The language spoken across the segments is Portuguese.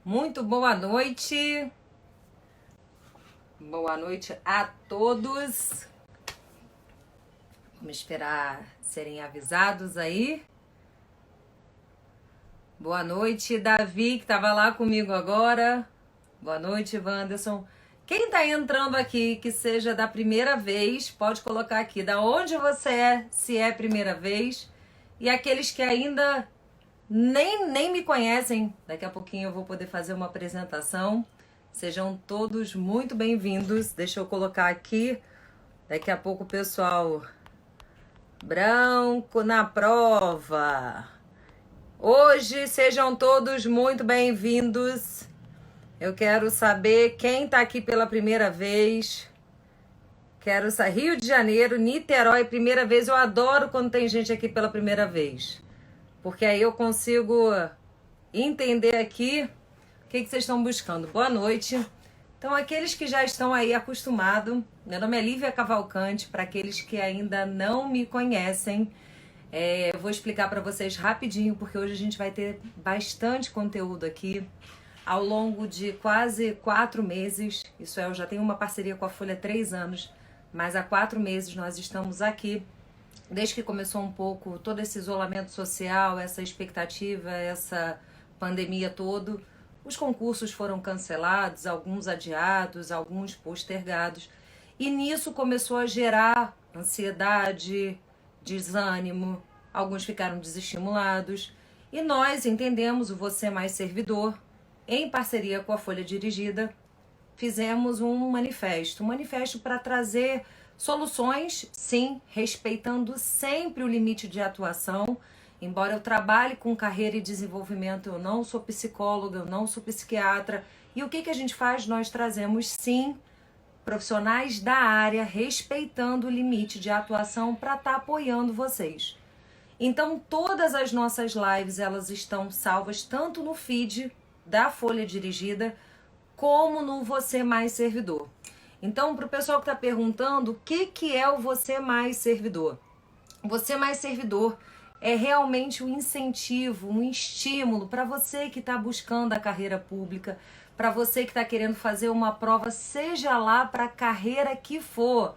Muito boa noite. Boa noite a todos. Vamos esperar serem avisados aí. Boa noite, Davi, que estava lá comigo agora. Boa noite, Wanderson. Quem está entrando aqui, que seja da primeira vez, pode colocar aqui da onde você é, se é primeira vez. E aqueles que ainda nem me conhecem, daqui a pouquinho eu vou poder fazer uma apresentação. Sejam todos muito bem-vindos. Deixa eu colocar aqui. Daqui a pouco o pessoal branco na prova. Hoje sejam todos muito bem-vindos. Eu quero saber quem está aqui pela primeira vez. Quero saber. Rio de Janeiro, Niterói, primeira vez. Eu adoro quando tem gente aqui pela primeira vez. Porque aí eu consigo entender aqui o que vocês estão buscando. Boa noite. Então, aqueles que já estão aí acostumados, meu nome é Lívia Cavalcante, para aqueles que ainda não me conhecem, eu vou explicar para vocês rapidinho, porque hoje a gente vai ter bastante conteúdo aqui, ao longo de quase 4 meses, isso é, eu já tenho uma parceria com a Folha há 3 anos, mas há 4 meses nós estamos aqui, desde que começou um pouco todo esse isolamento social, essa expectativa, essa pandemia toda. Os concursos foram cancelados, alguns adiados, alguns postergados. E nisso começou a gerar ansiedade, desânimo, alguns ficaram desestimulados. E nós entendemos, o Você Mais Servidor, em parceria com a Folha Dirigida, fizemos um manifesto para trazer soluções, sim, respeitando sempre o limite de atuação. Embora eu trabalhe com carreira e desenvolvimento, eu não sou psicóloga, eu não sou psiquiatra. E o que a gente faz? Nós trazemos, sim, profissionais da área, respeitando o limite de atuação para estar apoiando vocês. Então, todas as nossas lives, elas estão salvas tanto no feed da Folha Dirigida, como no Você Mais Servidor. Então, para o pessoal que está perguntando, o que é o Você Mais Servidor? Você Mais Servidor é realmente um incentivo, um estímulo para você que está buscando a carreira pública, para você que está querendo fazer uma prova, seja lá para a carreira que for.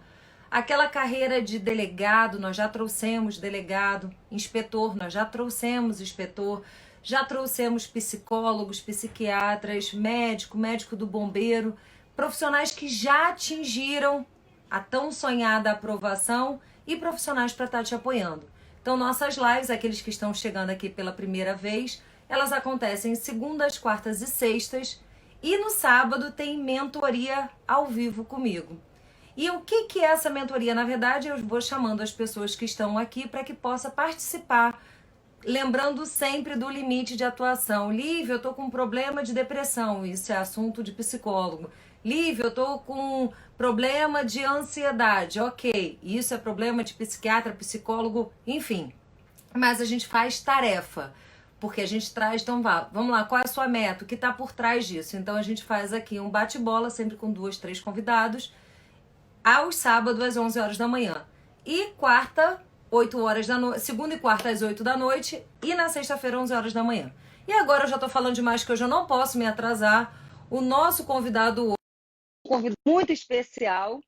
Aquela carreira de delegado, nós já trouxemos delegado, inspetor, nós já trouxemos inspetor, já trouxemos psicólogos, psiquiatras, médico do bombeiro, profissionais que já atingiram a tão sonhada aprovação e profissionais para estar te apoiando. Então, nossas lives, aqueles que estão chegando aqui pela primeira vez, elas acontecem segundas, quartas e sextas. E no sábado tem mentoria ao vivo comigo. E o que é essa mentoria? Na verdade, eu vou chamando as pessoas que estão aqui para que possa participar, lembrando sempre do limite de atuação. Lívia, eu estou com um problema de depressão, isso é assunto de psicólogo. Lívia, eu estou com problema de ansiedade, ok, isso é problema de psiquiatra, psicólogo, enfim. Mas a gente faz tarefa, porque a gente traz, então vamos lá, qual é a sua meta, o que está por trás disso? Então a gente faz aqui um bate-bola, sempre com 2, 3 convidados, aos sábados às 11 horas da manhã. E quarta, 8 horas da noite, segunda e quarta às 8 da noite e na sexta-feira 11 horas da manhã. E agora eu já tô falando demais que hoje eu não posso me atrasar. O nosso convidado hoje, um convidado muito especial,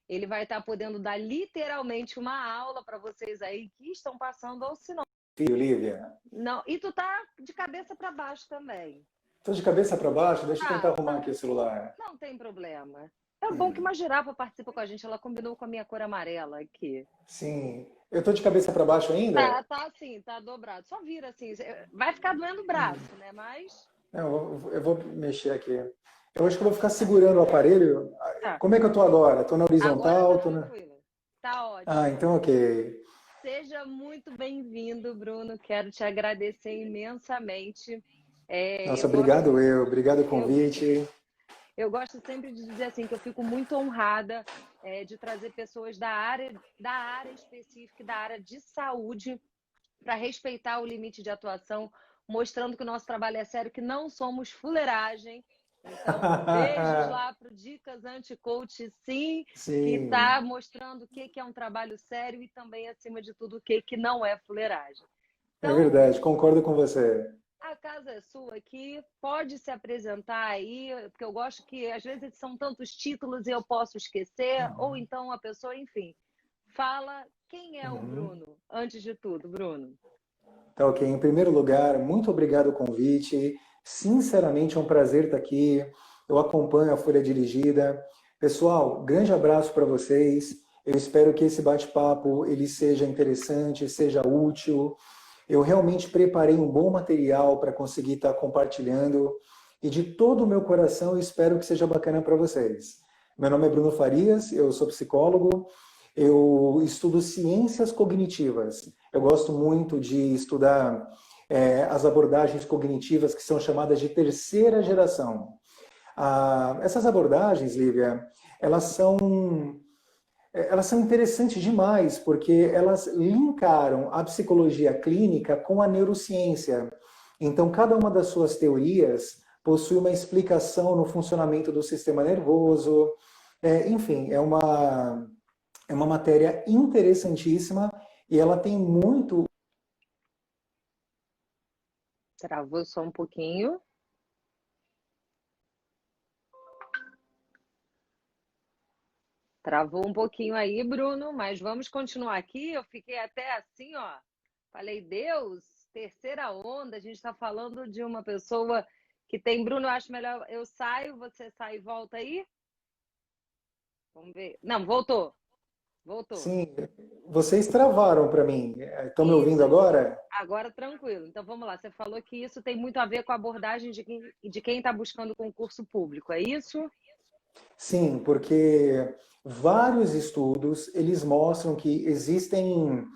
ele vai estar podendo dar literalmente uma aula para vocês aí que estão passando ou se não. Filho, Lívia. Não, e tu tá de cabeça para baixo também. Tô de cabeça para baixo, deixa eu tentar arrumar aqui o celular. Não tem problema. É bom que uma girafa participa com a gente, ela combinou com a minha cor amarela aqui. Sim. Eu tô de cabeça para baixo ainda? Tá assim, tá dobrado. Só vira assim. Vai ficar doendo o braço, né? Mas. Não, eu vou mexer aqui. Eu acho que eu vou ficar segurando o aparelho. Tá. Como é que eu tô agora? Tô na horizontal? Agora tá Tô na... tranquilo. Tá ótimo. Ah, então ok. Seja muito bem-vindo, Bruno. Quero te agradecer imensamente. Nossa, obrigado obrigado o convite. Eu gosto sempre de dizer assim que eu fico muito honrada de trazer pessoas da área específica, da área de saúde, para respeitar o limite de atuação, mostrando que o nosso trabalho é sério, que não somos fuleiragem. Então, beijos lá para o Dicas Anti-Coach, sim, que está mostrando o que é um trabalho sério e também, acima de tudo, o que não é fuleiragem. Então, é verdade, concordo com você. a casa é sua aqui, pode se apresentar aí, porque eu gosto que às vezes são tantos títulos e eu posso esquecer, ou Uhum. então a pessoa, enfim, fala quem é o Uhum. Bruno, antes de tudo, Bruno. Tá ok. Em primeiro lugar, muito obrigado o convite. Sinceramente, é um prazer estar aqui. Eu acompanho a Folha Dirigida. Pessoal, grande abraço para vocês. Eu espero que esse bate-papo ele seja interessante, seja útil. Eu realmente preparei um bom material para conseguir estar compartilhando e de todo o meu coração eu espero que seja bacana para vocês. Meu nome é Bruno Farias, eu sou psicólogo, eu estudo ciências cognitivas. Eu gosto muito de estudar as abordagens cognitivas que são chamadas de terceira geração. Essas abordagens, Lívia, elas são elas são interessantes demais, porque elas linkaram a psicologia clínica com a neurociência. Então, cada uma das suas teorias possui uma explicação no funcionamento do sistema nervoso. Enfim, é uma matéria interessantíssima e ela tem muito. Travou só um pouquinho. Travou um pouquinho aí, Bruno, mas vamos continuar aqui. Eu fiquei até assim, ó. Falei, Deus, terceira onda. A gente está falando de uma pessoa que tem. Bruno, eu acho melhor eu saio, você sai e volta aí. Vamos ver. Não, voltou. Voltou. Sim, vocês travaram para mim. Estão me ouvindo Isso. agora? Agora tranquilo. Então vamos lá. Você falou que isso tem muito a ver com a abordagem de quem está buscando concurso público, é isso? Sim, porque vários estudos eles mostram que existem,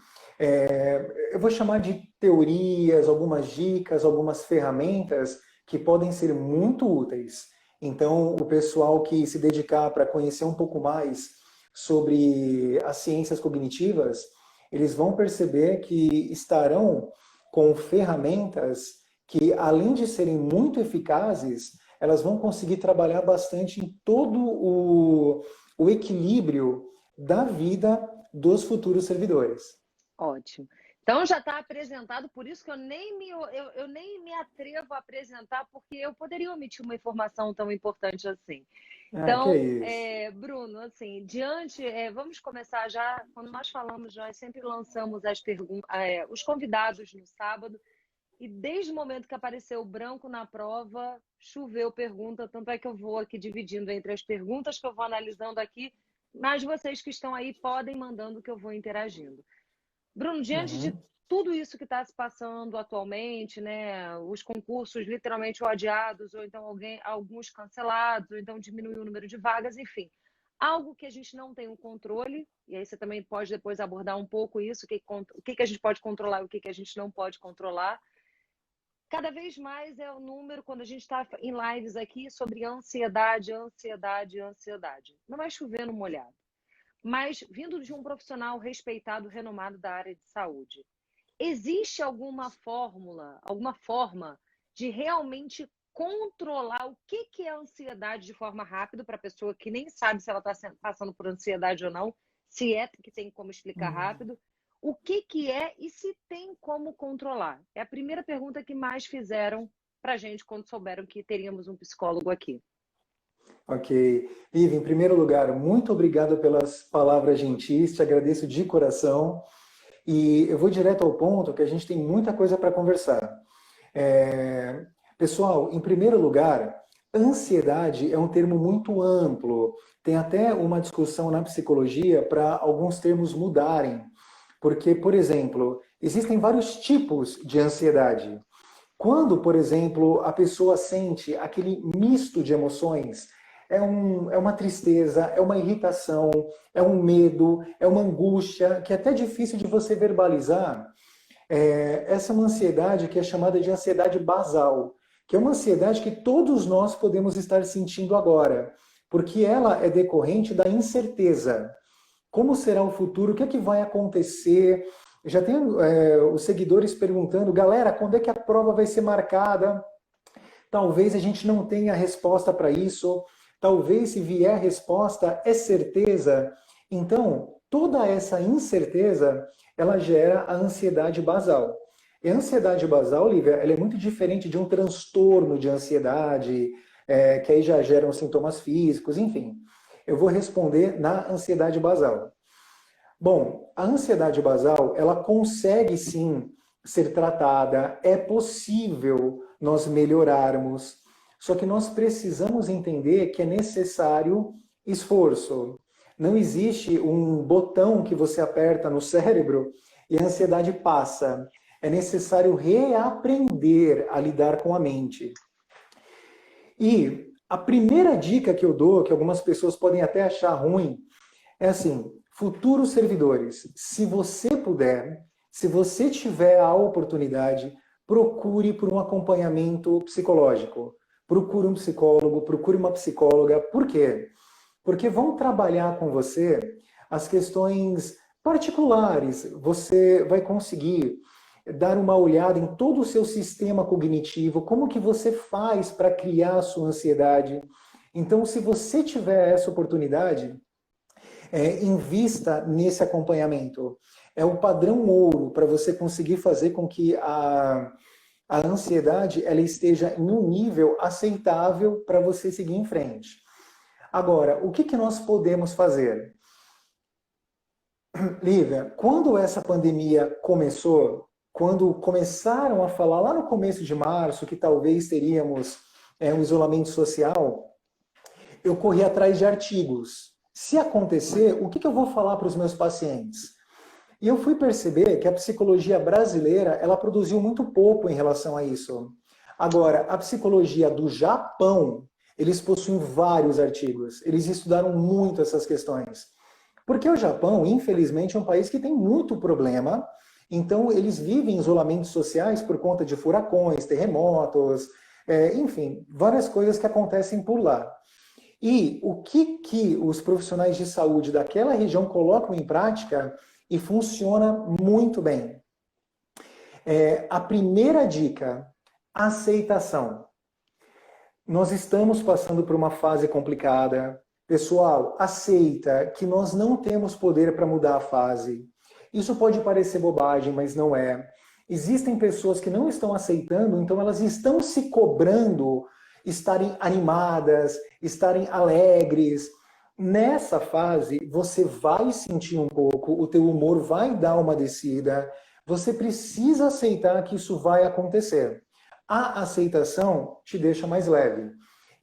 eu vou chamar de teorias, algumas dicas, algumas ferramentas que podem ser muito úteis. Então, o pessoal que se dedicar para conhecer um pouco mais sobre as ciências cognitivas, eles vão perceber que estarão com ferramentas que, além de serem muito eficazes, elas vão conseguir trabalhar bastante em todo o equilíbrio da vida dos futuros servidores. Ótimo. Então já está apresentado, por isso que eu nem me atrevo a apresentar, porque eu poderia omitir uma informação tão importante assim. Ah, que é Então, isso. Bruno, assim, vamos começar já. Quando nós falamos, nós sempre lançamos os convidados no sábado, e desde o momento que apareceu o branco na prova, choveu pergunta, tanto é que eu vou aqui dividindo entre as perguntas que eu vou analisando aqui, mas vocês que estão aí podem mandando que eu vou interagindo. Bruno, diante de Uhum. tudo isso que está se passando atualmente, né, os concursos literalmente adiados, ou então alguns cancelados, ou então diminuiu o número de vagas, enfim, algo que a gente não tem o controle, e aí você também pode depois abordar um pouco isso, o que a gente pode controlar e o que a gente não pode controlar. Cada vez mais é o número, quando a gente está em lives aqui, sobre ansiedade, ansiedade, ansiedade. Não é chover no molhado, mas vindo de um profissional respeitado, renomado da área de saúde. Existe alguma fórmula, alguma forma de realmente controlar o que é a ansiedade de forma rápida para a pessoa que nem sabe se ela está passando por ansiedade ou não, se é que tem como explicar Uhum. rápido, o que é e se tem como controlar? É a primeira pergunta que mais fizeram para a gente quando souberam que teríamos um psicólogo aqui. Ok. Ive, em primeiro lugar, muito obrigado pelas palavras gentis, te agradeço de coração. E eu vou direto ao ponto, que a gente tem muita coisa para conversar. É, Pessoal, em primeiro lugar, ansiedade é um termo muito amplo. Tem até uma discussão na psicologia para alguns termos mudarem. Porque, por exemplo, existem vários tipos de ansiedade. Quando, por exemplo, a pessoa sente aquele misto de emoções, é uma tristeza, é uma irritação, é um medo, é uma angústia, que é até difícil de você verbalizar. Essa é uma ansiedade que é chamada de ansiedade basal, que é uma ansiedade que todos nós podemos estar sentindo agora, porque ela é decorrente da incerteza. Como será o futuro? O que é que vai acontecer? Já tem os seguidores perguntando, galera, quando é que a prova vai ser marcada? Talvez a gente não tenha resposta para isso. Talvez, se vier a resposta, é certeza. Então, toda essa incerteza, ela gera a ansiedade basal. E a ansiedade basal, Lívia, ela é muito diferente de um transtorno de ansiedade, que aí já geram sintomas físicos, enfim. Eu vou responder na ansiedade basal. Bom, a ansiedade basal, ela consegue sim ser tratada, é possível nós melhorarmos, só que nós precisamos entender que é necessário esforço. Não existe um botão que você aperta no cérebro e a ansiedade passa. É necessário reaprender a lidar com a mente. E a primeira dica que eu dou, que algumas pessoas podem até achar ruim, é assim, futuros servidores, se você puder, se você tiver a oportunidade, procure por um acompanhamento psicológico. Procure um psicólogo, procure uma psicóloga. Por quê? Porque vão trabalhar com você as questões particulares. Você vai conseguir dar uma olhada em todo o seu sistema cognitivo, como que você faz para criar a sua ansiedade. Então, se você tiver essa oportunidade, invista nesse acompanhamento. É o padrão ouro para você conseguir fazer com que a ansiedade ela esteja em um nível aceitável para você seguir em frente. Agora, o que, que nós podemos fazer? Lívia, quando essa pandemia começou, quando começaram a falar lá no começo de março que talvez teríamos um isolamento social, eu corri atrás de artigos. Se acontecer, o que eu vou falar para os meus pacientes? E eu fui perceber que a psicologia brasileira, ela produziu muito pouco em relação a isso. Agora, a psicologia do Japão, eles possuem vários artigos. Eles estudaram muito essas questões. Porque o Japão, infelizmente, é um país que tem muito problema. Então, eles vivem em isolamentos sociais por conta de furacões, terremotos, enfim, várias coisas que acontecem por lá. E o que os profissionais de saúde daquela região colocam em prática e funciona muito bem. A primeira dica, aceitação. Nós estamos passando por uma fase complicada. Pessoal, aceita que nós não temos poder para mudar a fase. Isso pode parecer bobagem, mas não é. Existem pessoas que não estão aceitando, então elas estão se cobrando estarem animadas, estarem alegres. Nessa fase, você vai sentir um pouco, o teu humor vai dar uma descida. Você precisa aceitar que isso vai acontecer. A aceitação te deixa mais leve.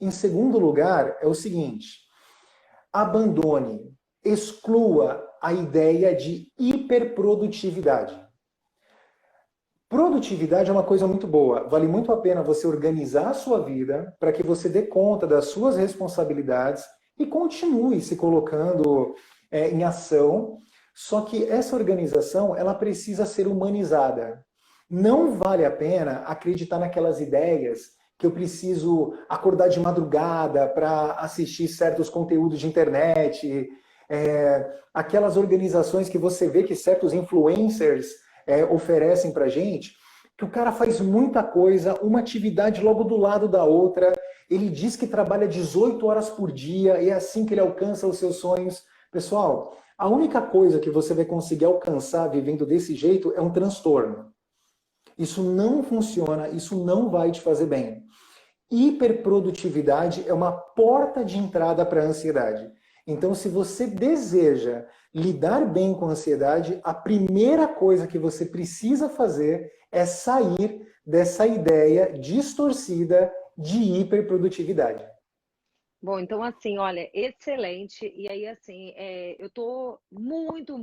Em segundo lugar, é o seguinte: abandone, exclua a ideia de hiperprodutividade. Produtividade é uma coisa muito boa. Vale muito a pena você organizar a sua vida para que você dê conta das suas responsabilidades e continue se colocando em ação. Só que essa organização ela precisa ser humanizada. Não vale a pena acreditar naquelas ideias que eu preciso acordar de madrugada para assistir certos conteúdos de internet, aquelas organizações que você vê que certos influencers oferecem para gente, que o cara faz muita coisa, uma atividade logo do lado da outra, ele diz que trabalha 18 horas por dia e é assim que ele alcança os seus sonhos. Pessoal, a única coisa que você vai conseguir alcançar vivendo desse jeito é um transtorno. Isso não funciona, isso não vai te fazer bem. Hiperprodutividade é uma porta de entrada para a ansiedade. Então, se você deseja lidar bem com a ansiedade, a primeira coisa que você precisa fazer é sair dessa ideia distorcida de hiperprodutividade. Bom, então assim, olha, excelente. E aí, assim, eu tô muito.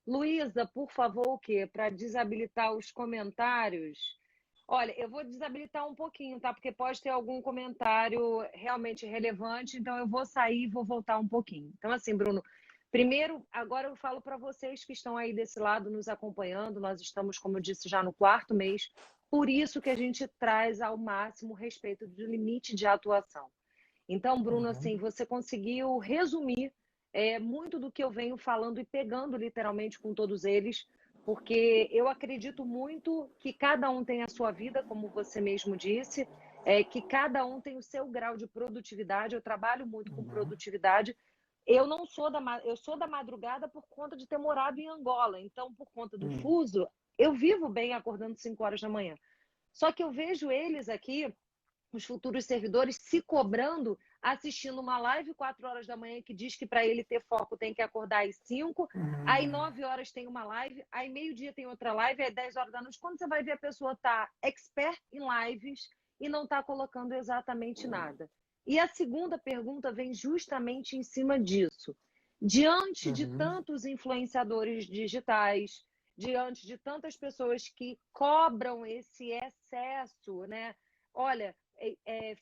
Luísa, por favor, o quê? Para desabilitar os comentários. Olha, eu vou desabilitar um pouquinho, tá? Porque pode ter algum comentário realmente relevante, então eu vou sair e vou voltar um pouquinho. Então, assim, Bruno, primeiro, agora eu falo para vocês que estão aí desse lado nos acompanhando. Nós estamos, como eu disse, já no quarto mês. Por isso que a gente traz ao máximo respeito do limite de atuação. Então, Bruno, assim, você conseguiu resumir muito do que eu venho falando e pegando literalmente com todos eles, porque eu acredito muito que cada um tem a sua vida, como você mesmo disse, que cada um tem o seu grau de produtividade. Eu trabalho muito com produtividade. Eu não sou eu sou da madrugada por conta de ter morado em Angola, então por conta do fuso eu vivo bem acordando 5 horas da manhã. Só que eu vejo eles aqui, os futuros servidores, se cobrando, assistindo uma live 4 horas da manhã que diz que para ele ter foco tem que acordar às 5, aí 9 horas tem uma live, aí meio-dia tem outra live, aí 10 horas da noite. Quando você vai ver, a pessoa tá expert em lives e não está colocando exatamente nada. E a segunda pergunta vem justamente em cima disso. Diante de tantos influenciadores digitais, diante de tantas pessoas que cobram esse excesso, né? Olha,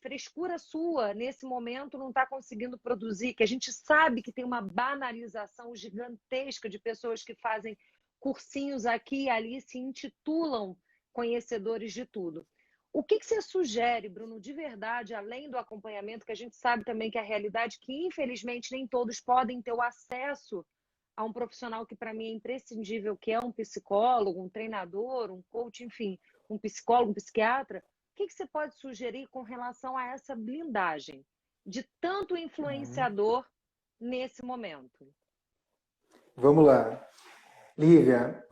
frescura sua nesse momento não está conseguindo produzir, que a gente sabe que tem uma banalização gigantesca de pessoas que fazem cursinhos aqui e ali, se intitulam conhecedores de tudo. O que você sugere, Bruno, de verdade, além do acompanhamento, que a gente sabe também que é a realidade, que infelizmente nem todos podem ter o acesso a um profissional que para mim é imprescindível, que é um psicólogo, um treinador, um coach, enfim, um psicólogo, um psiquiatra. O que você pode sugerir com relação a essa blindagem de tanto influenciador nesse momento? Vamos lá. Lívia,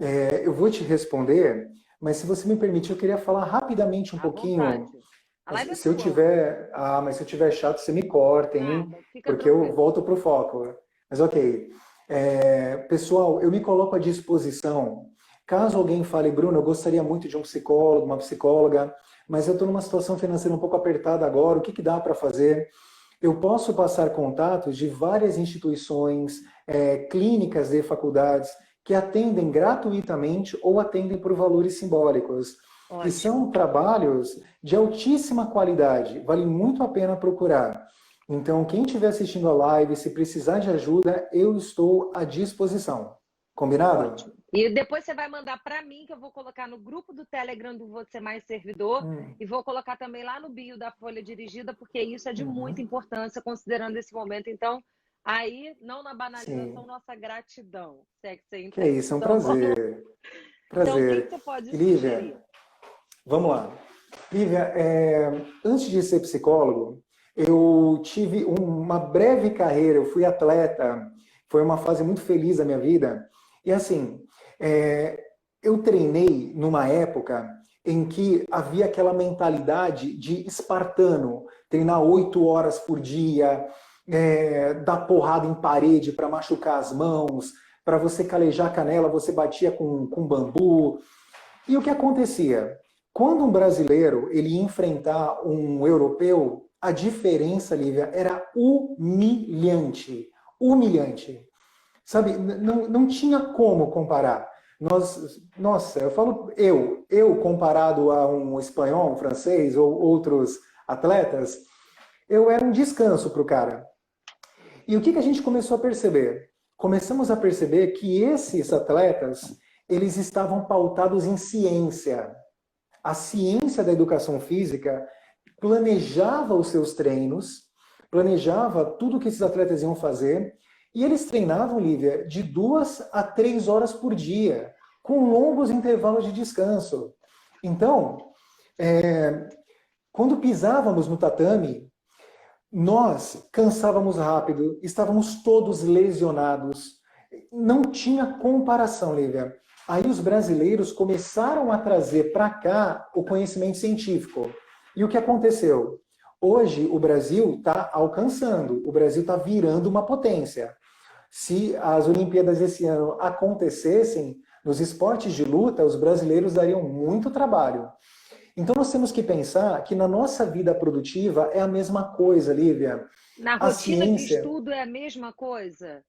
eu vou te responder, mas se você me permitir, eu queria falar rapidamente um À pouquinho. vontade. A live é Se eu tua. tiver, mas se eu tiver chato, você me corta, hein? Nada, fica Porque eu tranquilo. volto pro foco. Mas ok. Pessoal, eu me coloco à disposição. Caso alguém fale, Bruno, eu gostaria muito de um psicólogo, uma psicóloga, mas eu estou numa situação financeira um pouco apertada agora, o que dá para fazer? Eu posso passar contatos de várias instituições, clínicas de faculdades que atendem gratuitamente ou atendem por valores simbólicos. Ótimo. E são trabalhos de altíssima qualidade, vale muito a pena procurar. Então, quem estiver assistindo a live, se precisar de ajuda, eu estou à disposição. Combinado? Ótimo. E depois você vai mandar para mim, que eu vou colocar no grupo do Telegram do Você Mais Servidor e vou colocar também lá no bio da Folha Dirigida, porque isso é de muita importância, considerando esse momento. Então, aí, não na banalização, Sim. nossa gratidão, se é que você Que é entende. isso, é um Então, prazer. então, o que Prazer. você pode E, sugerir? Lívia, vamos lá. Lívia, antes de ser psicólogo, eu tive uma breve carreira, eu fui atleta, foi uma fase muito feliz da minha vida. E assim, eu treinei numa época em que havia aquela mentalidade de espartano, treinar 8 horas por dia, dar porrada em parede para machucar as mãos, para você calejar a canela, você batia com bambu. E o que acontecia? Quando um brasileiro ele ia enfrentar um europeu, a diferença, Lívia, era humilhante. Humilhante. Sabe, não tinha como comparar. Nossa, eu falo eu comparado a um espanhol, um francês ou outros atletas, eu era um descanso para o cara. E o que a gente começou a perceber? Começamos a perceber que esses atletas, eles estavam pautados em ciência. A ciência da educação física planejava os seus treinos, planejava tudo que esses atletas iam fazer, e eles treinavam, Lívia, de 2 a 3 horas por dia, com longos intervalos de descanso. Então, quando pisávamos no tatame, nós cansávamos rápido, estávamos todos lesionados, não tinha comparação, Lívia. Aí os brasileiros começaram a trazer para cá o conhecimento científico. E o que aconteceu? Hoje o Brasil está alcançando, o Brasil está virando uma potência. Se as Olimpíadas esse ano acontecessem, nos esportes de luta, os brasileiros dariam muito trabalho. Então nós temos que pensar que na nossa vida produtiva é a mesma coisa, Lívia. Na A rotina de ciência estudo é a mesma coisa?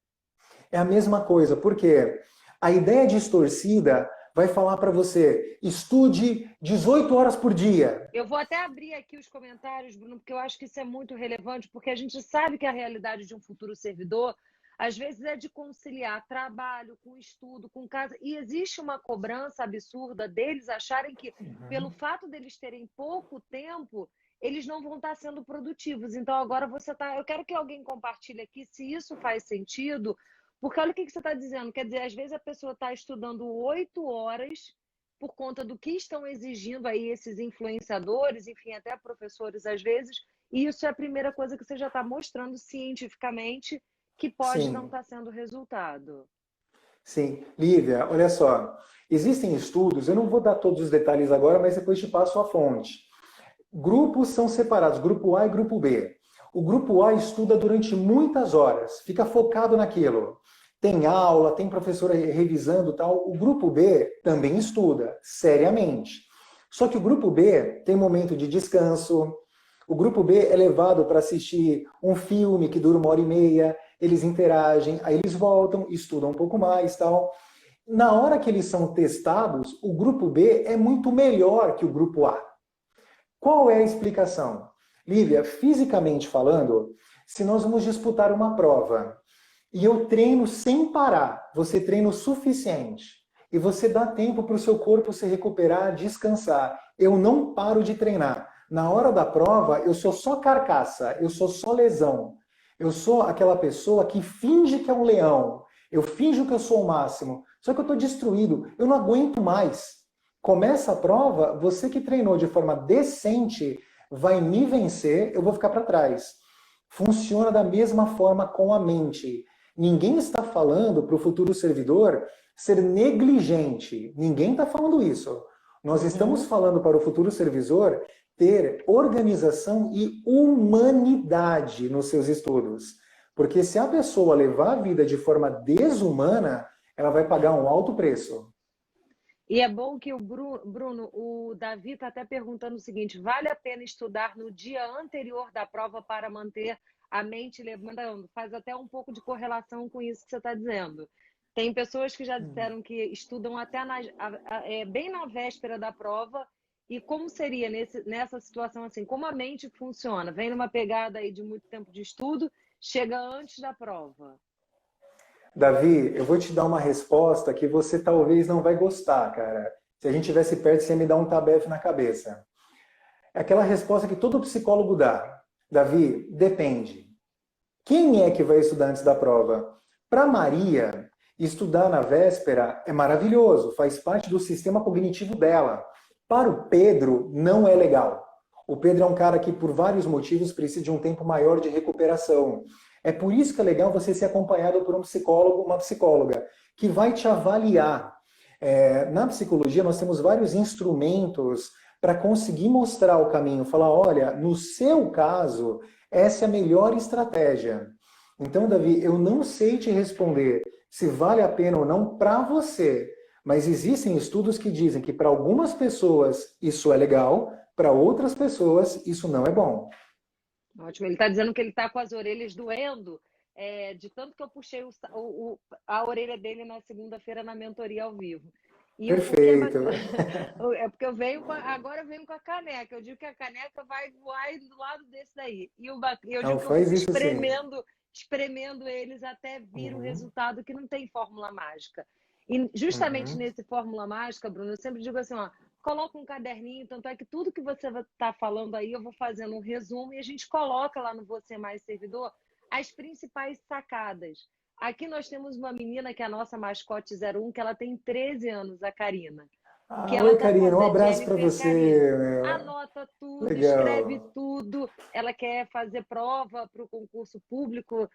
é a mesma coisa, porque a ideia distorcida vai falar para você, estude 18 horas por dia. Eu vou até abrir aqui os comentários, Bruno, porque eu acho que isso é muito relevante, porque a gente sabe que a realidade de um futuro servidor, às vezes, é de conciliar trabalho com estudo, com casa, e existe uma cobrança absurda deles acharem que, pelo fato deles terem pouco tempo, eles não vão estar sendo produtivos. Então, agora você está. Eu quero que alguém compartilhe aqui se isso faz sentido, porque olha o que você está dizendo. Quer dizer, às vezes a pessoa está estudando 8 horas por conta do que estão exigindo aí esses influenciadores, enfim, até professores às vezes, e isso é a primeira coisa que você já está mostrando cientificamente que pode não Sim, estar sendo resultado. Sim. Lívia, olha só. Existem estudos, eu não vou dar todos os detalhes agora, mas depois te passo a fonte. Grupos são separados, grupo A e grupo B. O grupo A estuda durante muitas horas, fica focado naquilo. Tem aula, tem professora revisando e tal. O grupo B também estuda, seriamente. Só que o grupo B tem momento de descanso. O grupo B é levado para assistir um filme que dura 1h30, eles interagem, aí eles voltam, estudam um pouco mais, tal. Na hora que eles são testados, o grupo B é muito melhor que o grupo A. Qual é a explicação? Lívia, fisicamente falando, se nós vamos disputar uma prova e eu treino sem parar, você treina o suficiente e você dá tempo para o seu corpo se recuperar, descansar. Eu não paro de treinar. Na hora da prova, eu sou só carcaça, eu sou só lesão. Eu sou aquela pessoa que finge que é um leão. Eu finjo que eu sou o máximo. Só que eu estou destruído. Eu não aguento mais. Começa a prova, você que treinou de forma decente vai me vencer, eu vou ficar para trás. Funciona da mesma forma com a mente. Ninguém está falando para o futuro servidor ser negligente. Ninguém está falando isso. Nós estamos falando para o futuro servidor ter organização e humanidade nos seus estudos. Porque se a pessoa levar a vida de forma desumana, ela vai pagar um alto preço. E é bom que o Bruno, o Davi está até perguntando o seguinte: vale a pena estudar no dia anterior da prova para manter a mente lembrando? Faz até um pouco de correlação com isso que você está dizendo. Tem pessoas que já disseram que estudam até bem na véspera da prova. E como seria nessa situação assim? Como a mente funciona? Vem numa pegada aí de muito tempo de estudo, chega antes da prova. Davi, eu vou te dar uma resposta que você talvez não vai gostar, cara. Se a gente estivesse perto, você ia me dar um tabef na cabeça. É aquela resposta que todo psicólogo dá. Davi, depende. Quem é que vai estudar antes da prova? Para Maria, estudar na véspera é maravilhoso, faz parte do sistema cognitivo dela. Para o Pedro, não é legal. O Pedro é um cara que, por vários motivos, precisa de um tempo maior de recuperação. É por isso que é legal você ser acompanhado por um psicólogo, uma psicóloga, que vai te avaliar. Na psicologia, nós temos vários instrumentos para conseguir mostrar o caminho. Falar, olha, no seu caso, essa é a melhor estratégia. Então, Davi, eu não sei te responder se vale a pena ou não para você. Mas existem estudos que dizem que para algumas pessoas isso é legal, para outras pessoas isso não é bom. Ótimo. Ele está dizendo que ele está com as orelhas doendo, de tanto que eu puxei a orelha dele na segunda-feira na mentoria ao vivo. E Perfeito. É porque agora eu venho com a caneca. Eu digo que a caneca vai voar do lado desse daí. E eu digo que eu faz fico isso espremendo eles até vir o resultado, que não tem fórmula mágica. E justamente nesse fórmula mágica, Bruno, eu sempre digo assim, ó, coloca um caderninho, tanto é que tudo que você está falando aí, eu vou fazendo um resumo e a gente coloca lá no Você Mais Servidor as principais sacadas. Aqui nós temos uma menina que é a nossa mascote 01, que ela tem 13 anos, a Karina. Que ela Oi, tá Karina, um fazendo, abraço para Jennifer, você. Karina, anota tudo, escreve Legal. tudo. Ela quer fazer prova para o concurso público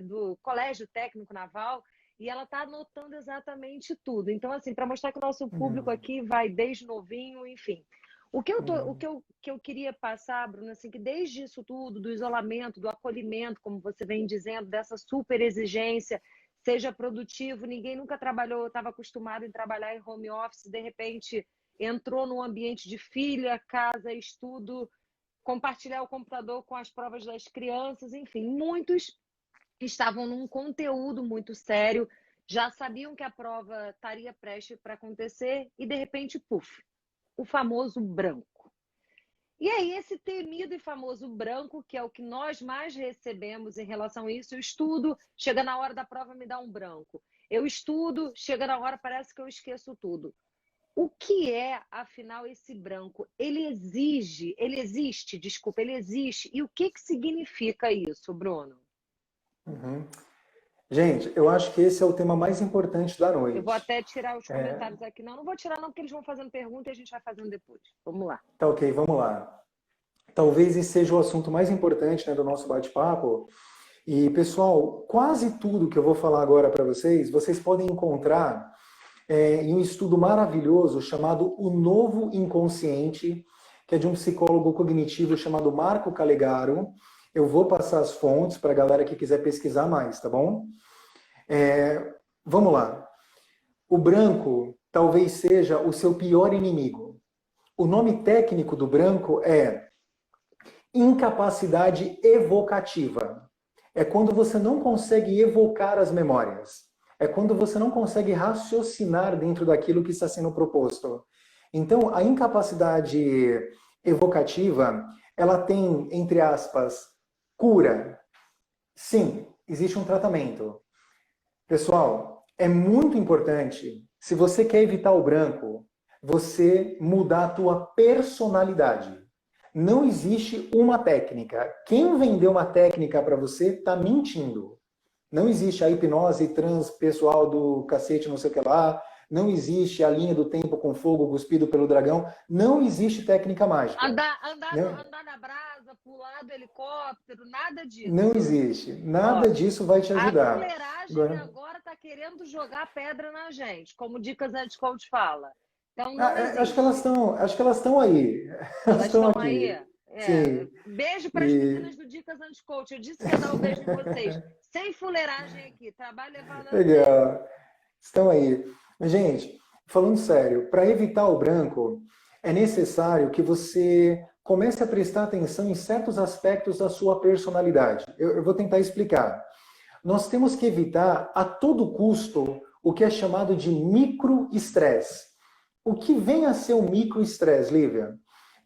do Colégio Técnico Naval e ela está anotando exatamente tudo. Então, assim, para mostrar que o nosso público aqui vai desde novinho, enfim. O que eu queria passar, Bruno, assim, que desde isso tudo, do isolamento, do acolhimento, como você vem dizendo, dessa super exigência, seja produtivo, ninguém nunca trabalhou, estava acostumado em trabalhar em home office, de repente entrou num ambiente de filha, casa, estudo, compartilhar o computador com as provas das crianças, enfim, muitos estavam num conteúdo muito sério, já sabiam que a prova estaria prestes para acontecer e, de repente, puf, o famoso branco. E aí, esse temido e famoso branco, que é o que nós mais recebemos em relação a isso, eu estudo, chega na hora da prova, me dá um branco. Eu estudo, chega na hora, parece que eu esqueço tudo. O que é, afinal, esse branco? Ele existe? Ele existe. E o que significa isso, Bruno? Gente, eu acho que esse é o tema mais importante da Eu vou noite. até tirar os comentários aqui. Não vou tirar não, porque eles vão fazendo pergunta e a gente vai fazendo depois. Vamos lá. Tá ok, vamos lá. Talvez esse seja o assunto mais importante, né, do nosso bate-papo. E, pessoal, quase tudo que eu vou falar agora para vocês, vocês podem encontrar em um estudo maravilhoso chamado O Novo Inconsciente, que é de um psicólogo cognitivo chamado Marco Calegaro. Eu vou passar as fontes para a galera que quiser pesquisar mais, tá bom? Vamos lá. O branco talvez seja o seu pior inimigo. O nome técnico do branco é incapacidade evocativa. É quando você não consegue evocar as memórias. É quando você não consegue raciocinar dentro daquilo que está sendo proposto. Então, a incapacidade evocativa, ela tem, entre aspas, cura. Sim, existe um tratamento. Pessoal, é muito importante, se você quer evitar o branco, você mudar a tua personalidade. Não existe uma técnica. Quem vendeu uma técnica para você está mentindo. Não existe a hipnose transpessoal do cacete não sei o que lá. Não existe a linha do tempo com fogo cuspido pelo dragão. Não existe técnica mágica. Andar na brasa, pular do helicóptero, nada disso. Não existe. Nada disso vai te ajudar. A fuleiragem agora está querendo jogar pedra na gente, como Dicas Anti-Coach fala. Então, não acho que elas estão aí. Elas estão aí? Sim. Beijo para as meninas do Dicas Anti-Coach. Eu disse que ia dar um beijo em vocês. Sem fuleiragem aqui. Trabalho levado a sério. Legal. Estão aí. Gente, falando sério, para evitar o branco, é necessário que você comece a prestar atenção em certos aspectos da sua personalidade. Eu vou tentar explicar. Nós temos que evitar a todo custo o que é chamado de microestresse. O que vem a ser o microestresse, Lívia?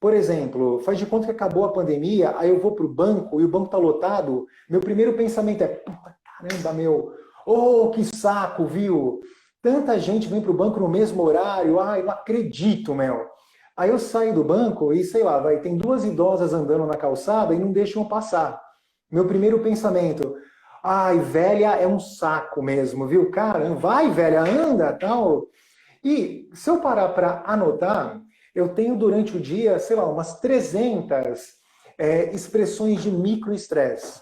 Por exemplo, faz de conta que acabou a pandemia, aí eu vou para o banco e o banco está lotado, meu primeiro pensamento é, puta caramba, que saco, viu? Tanta gente vem para o banco no mesmo horário, eu não acredito, meu. Aí eu saio do banco e, sei lá, tem duas idosas andando na calçada e não deixam eu passar. Meu primeiro pensamento, velha é um saco mesmo, viu? Cara, vai, velha, anda, tal. E se eu parar para anotar, eu tenho durante o dia, sei lá, umas 300 expressões de microestresse.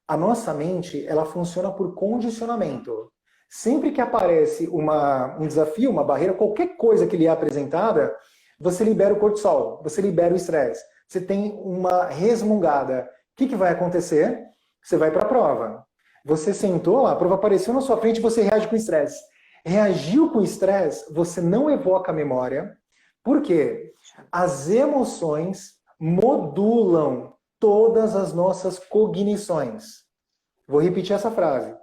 A nossa mente, ela funciona por condicionamento. Sempre que aparece um desafio, uma barreira, qualquer coisa que lhe é apresentada, você libera o cortisol, você libera o estresse. Você tem uma resmungada. O que vai acontecer? Você vai para a prova. Você sentou lá, a prova apareceu na sua frente e você reage com estresse. Reagiu com estresse, você não evoca a memória. Por quê? As emoções modulam todas as nossas cognições. Vou repetir essa frase.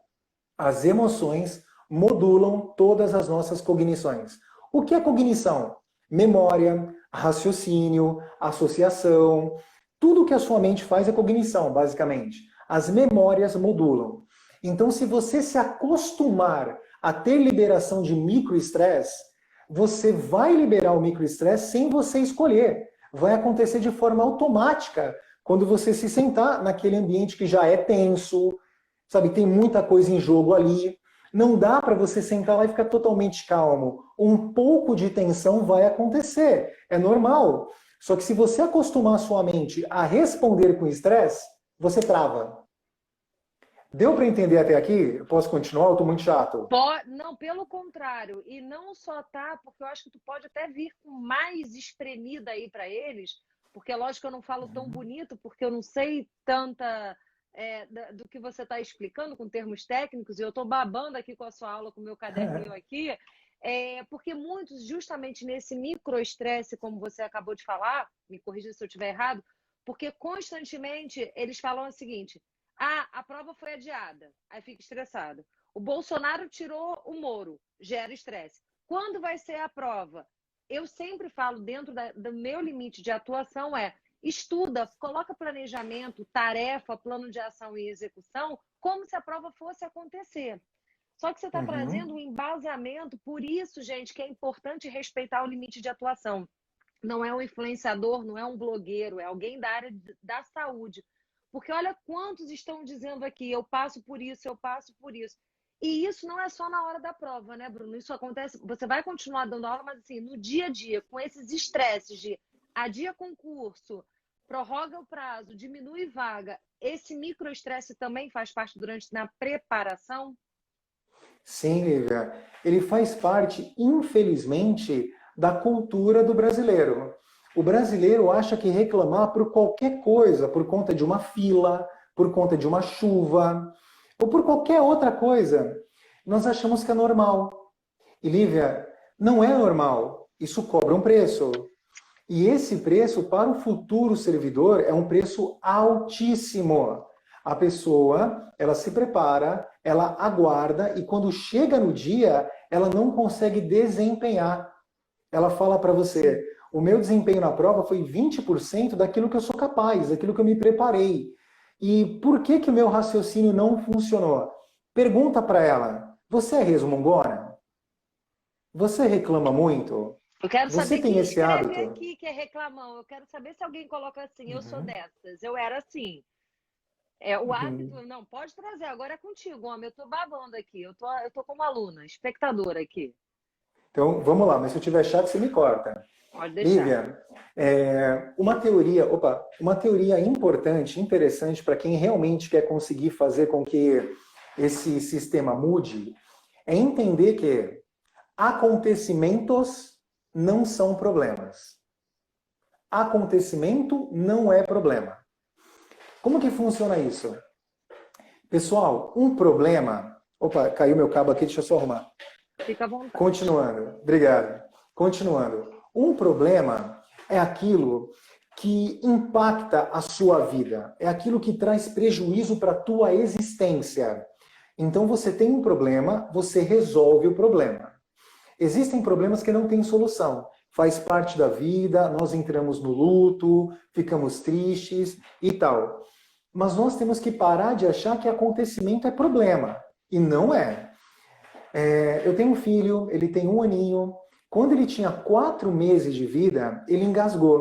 As emoções modulam todas as nossas cognições. O que é cognição? Memória, raciocínio, associação. Tudo que a sua mente faz é cognição, basicamente. As memórias modulam. Então, se você se acostumar a ter liberação de microestresse, você vai liberar o microestresse sem você escolher. Vai acontecer de forma automática quando você se sentar naquele ambiente que já é tenso, sabe, tem muita coisa em jogo ali. Não dá para você sentar lá e ficar totalmente calmo. Um pouco de tensão vai acontecer. É normal. Só que se você acostumar a sua mente a responder com estresse, você trava. Deu para entender até aqui? Eu posso continuar? Eu estou muito chato. Não, pelo contrário. E não só tá, porque eu acho que tu pode até vir com mais espremida aí para eles, porque lógico que eu não falo tão bonito, porque eu não sei tanta do que você está explicando com termos técnicos, e eu estou babando aqui com a sua aula, com o meu caderninho aqui, porque muitos, justamente nesse microestresse, como você acabou de falar, me corrija se eu estiver errado, porque constantemente eles falam o seguinte: a prova foi adiada, aí fica estressado. O Bolsonaro tirou o Moro, gera estresse. Quando vai ser a prova? Eu sempre falo, dentro do meu limite de atuação, estuda, coloca planejamento, tarefa, plano de ação e execução, como se a prova fosse acontecer. Só que você está trazendo um embasamento, por isso, gente, que é importante respeitar o limite de atuação. Não é um influenciador, não é um blogueiro, é alguém da área da saúde. Porque olha quantos estão dizendo aqui, eu passo por isso, eu passo por isso. E isso não é só na hora da prova, né, Bruno? Isso acontece, você vai continuar dando aula, mas assim, no dia a dia, com esses estresses de adia concurso, prorroga o prazo, diminui vaga. Esse microestresse também faz parte durante na preparação? Sim, Lívia. Ele faz parte, infelizmente, da cultura do brasileiro. O brasileiro acha que reclamar por qualquer coisa, por conta de uma fila, por conta de uma chuva, ou por qualquer outra coisa, nós achamos que é normal. E, Lívia, não é normal. Isso cobra um preço. E esse preço, para o futuro servidor, é um preço altíssimo. A pessoa, ela se prepara, ela aguarda e quando chega no dia, ela não consegue desempenhar. Ela fala para você, o meu desempenho na prova foi 20% daquilo que eu sou capaz, daquilo que eu me preparei. E por que que o meu raciocínio não funcionou? Pergunta para ela, você é resmungona? Você reclama muito? Eu quero Você saber tem quem esse escreve hábito? aqui que é reclamão. Eu quero saber se alguém coloca assim, eu sou Uhum, dessas, eu era assim. O hábito, uhum. não, pode trazer, agora é contigo, homem. Eu tô babando aqui, eu tô como aluna, espectadora aqui. Então, vamos lá, mas se eu tiver chato, você me corta. Pode deixar. Lívia, uma teoria importante, interessante para quem realmente quer conseguir fazer com que esse sistema mude, é entender que acontecimentos não são problemas. Acontecimento não é problema. Como que funciona isso? Pessoal, um problema. Opa, caiu meu cabo aqui, deixa eu só arrumar. Fica à vontade. Continuando, obrigado. Continuando. Um problema é aquilo que impacta a sua vida, é aquilo que traz prejuízo para a tua existência. Então você tem um problema, você resolve o problema. Existem problemas que não têm solução. Faz parte da vida, nós entramos no luto, ficamos tristes e tal. Mas nós temos que parar de achar que acontecimento é problema. E não é. Eu tenho um filho, ele tem 1 aninho. Quando ele tinha 4 meses de vida, ele engasgou.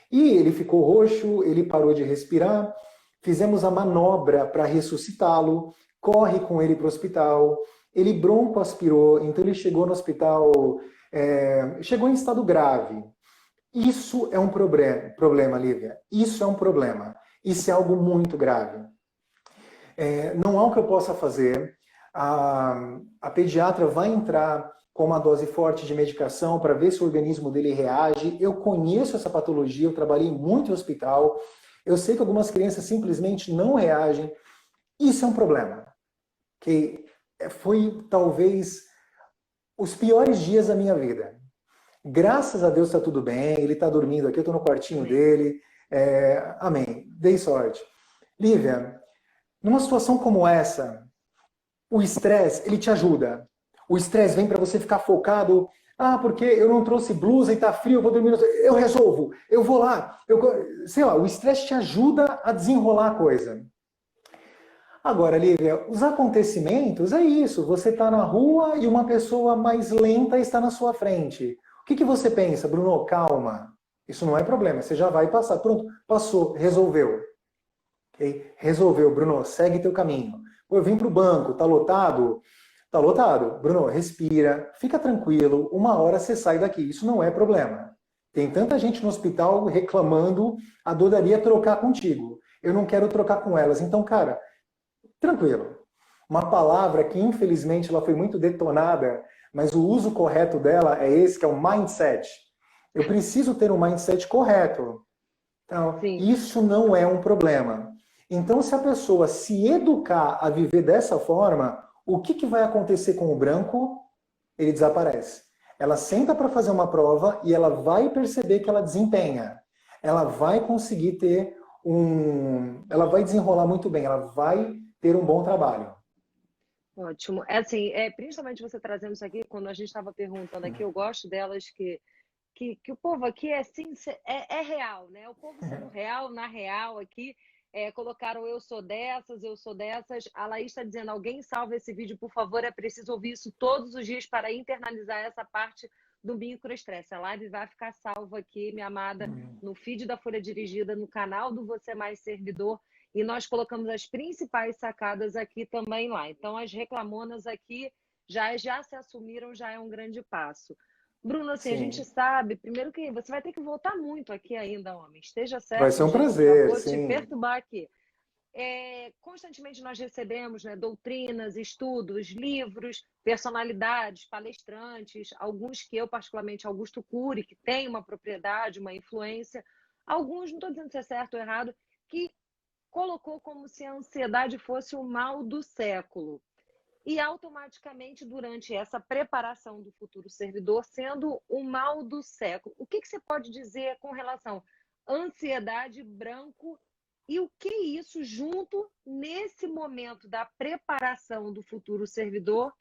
E ele ficou roxo, ele parou de respirar. Fizemos a manobra para ressuscitá-lo. Corre com ele para o hospital. Ele broncoaspirou, então ele chegou no hospital, chegou em estado grave. Isso é um problema, Lívia. Isso é um problema. Isso é algo muito grave. Não há o que eu possa fazer. A pediatra vai entrar com uma dose forte de medicação para ver se o organismo dele reage. Eu conheço essa patologia, eu trabalhei muito em hospital. Eu sei que algumas crianças simplesmente não reagem. Isso é um problema. Que foi talvez os piores dias da minha vida. Graças a Deus está tudo bem, ele está dormindo aqui, eu estou no quartinho Amém. dele. Amém. Dei sorte. Lívia, numa situação como essa, o estresse, ele te ajuda. O estresse vem para você ficar focado. Ah, porque eu não trouxe blusa e tá frio, eu vou dormir. Eu resolvo, eu vou lá. Sei lá, o estresse te ajuda a desenrolar a coisa. Agora, Lívia, os acontecimentos é isso. Você está na rua e uma pessoa mais lenta está na sua frente. O que você pensa, Bruno? Calma. Isso não é problema, você já vai passar. Pronto, passou, resolveu. Okay? Resolveu, Bruno, segue teu caminho. Pô, eu vim para o banco, tá lotado? Tá lotado. Bruno, respira, fica tranquilo, 1 hora você sai daqui. Isso não é problema. Tem tanta gente no hospital reclamando, a adoraria trocar contigo. Eu não quero trocar com elas. Então, cara, tranquilo. Uma palavra que, infelizmente, ela foi muito detonada, mas o uso correto dela é esse, que é o mindset. Eu preciso ter um mindset correto. Então, Sim. isso não é um problema. Então, se a pessoa se educar a viver dessa forma, o que vai acontecer com o branco? Ele desaparece. Ela senta para fazer uma prova e ela vai perceber que ela desempenha. Ela vai conseguir ter ela vai desenrolar muito bem, ela vai ter um bom trabalho. Ótimo. Assim, principalmente você trazendo isso aqui, quando a gente estava perguntando aqui, eu gosto delas que o povo aqui é assim, é real, né? O povo sendo real, na real aqui, colocaram eu sou dessas. A Laís está dizendo, alguém salva esse vídeo, por favor, é preciso ouvir isso todos os dias para internalizar essa parte do microestresse. A live vai ficar salva aqui, minha amada, no feed da Folha Dirigida, no canal do Você Mais Servidor, e nós colocamos as principais sacadas aqui também lá. Então, as reclamonas aqui já se assumiram, já é um grande passo. Bruno, assim, a gente Sim, sabe, primeiro que você vai ter que voltar muito aqui ainda, homem. Esteja vai certo ser um disso, já prazer, vou te sim. perturbar aqui. Constantemente nós recebemos, né, doutrinas, estudos, livros, personalidades, palestrantes, alguns que eu, particularmente, Augusto Cury, que tem uma propriedade, uma influência, alguns, não estou dizendo se é certo ou errado, que colocou como se a ansiedade fosse o mal do século. E automaticamente, durante essa preparação do futuro servidor, sendo o mal do século. O que você pode dizer com relação à ansiedade, branco, e o que isso, junto nesse momento da preparação do futuro servidor,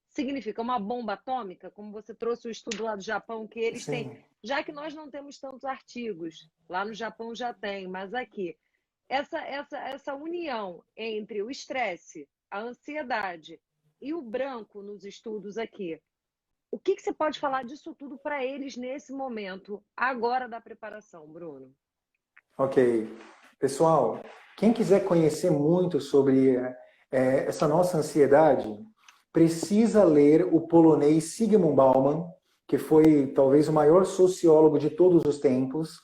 significa? Uma bomba atômica? Como você trouxe o estudo lá do Japão, que eles têm, Sim. já que nós não temos tantos artigos, lá no Japão já tem, mas aqui, essa união entre o estresse, a ansiedade e o branco nos estudos aqui. O que você pode falar disso tudo para eles nesse momento, agora da preparação, Bruno? Ok. Pessoal, quem quiser conhecer muito sobre essa nossa ansiedade, precisa ler o polonês Zygmunt Bauman, que foi talvez o maior sociólogo de todos os tempos.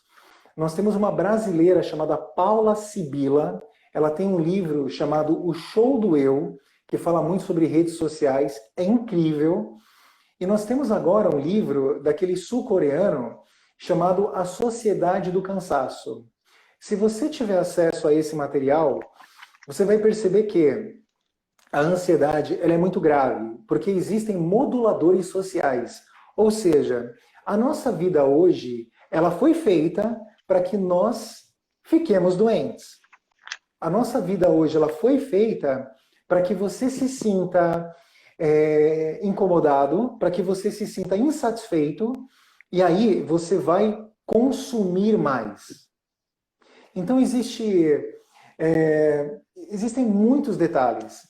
Nós temos uma brasileira chamada Paula Sibila. Ela tem um livro chamado O Show do Eu, que fala muito sobre redes sociais. É incrível. E nós temos agora um livro daquele sul-coreano chamado A Sociedade do Cansaço. Se você tiver acesso a esse material, você vai perceber que a ansiedade ela é muito grave, porque existem moduladores sociais. Ou seja, a nossa vida hoje, ela foi feita para que nós fiquemos doentes. A nossa vida hoje, ela foi feita para que você se sinta incomodado, para que você se sinta insatisfeito, e aí você vai consumir mais. Então existem muitos detalhes.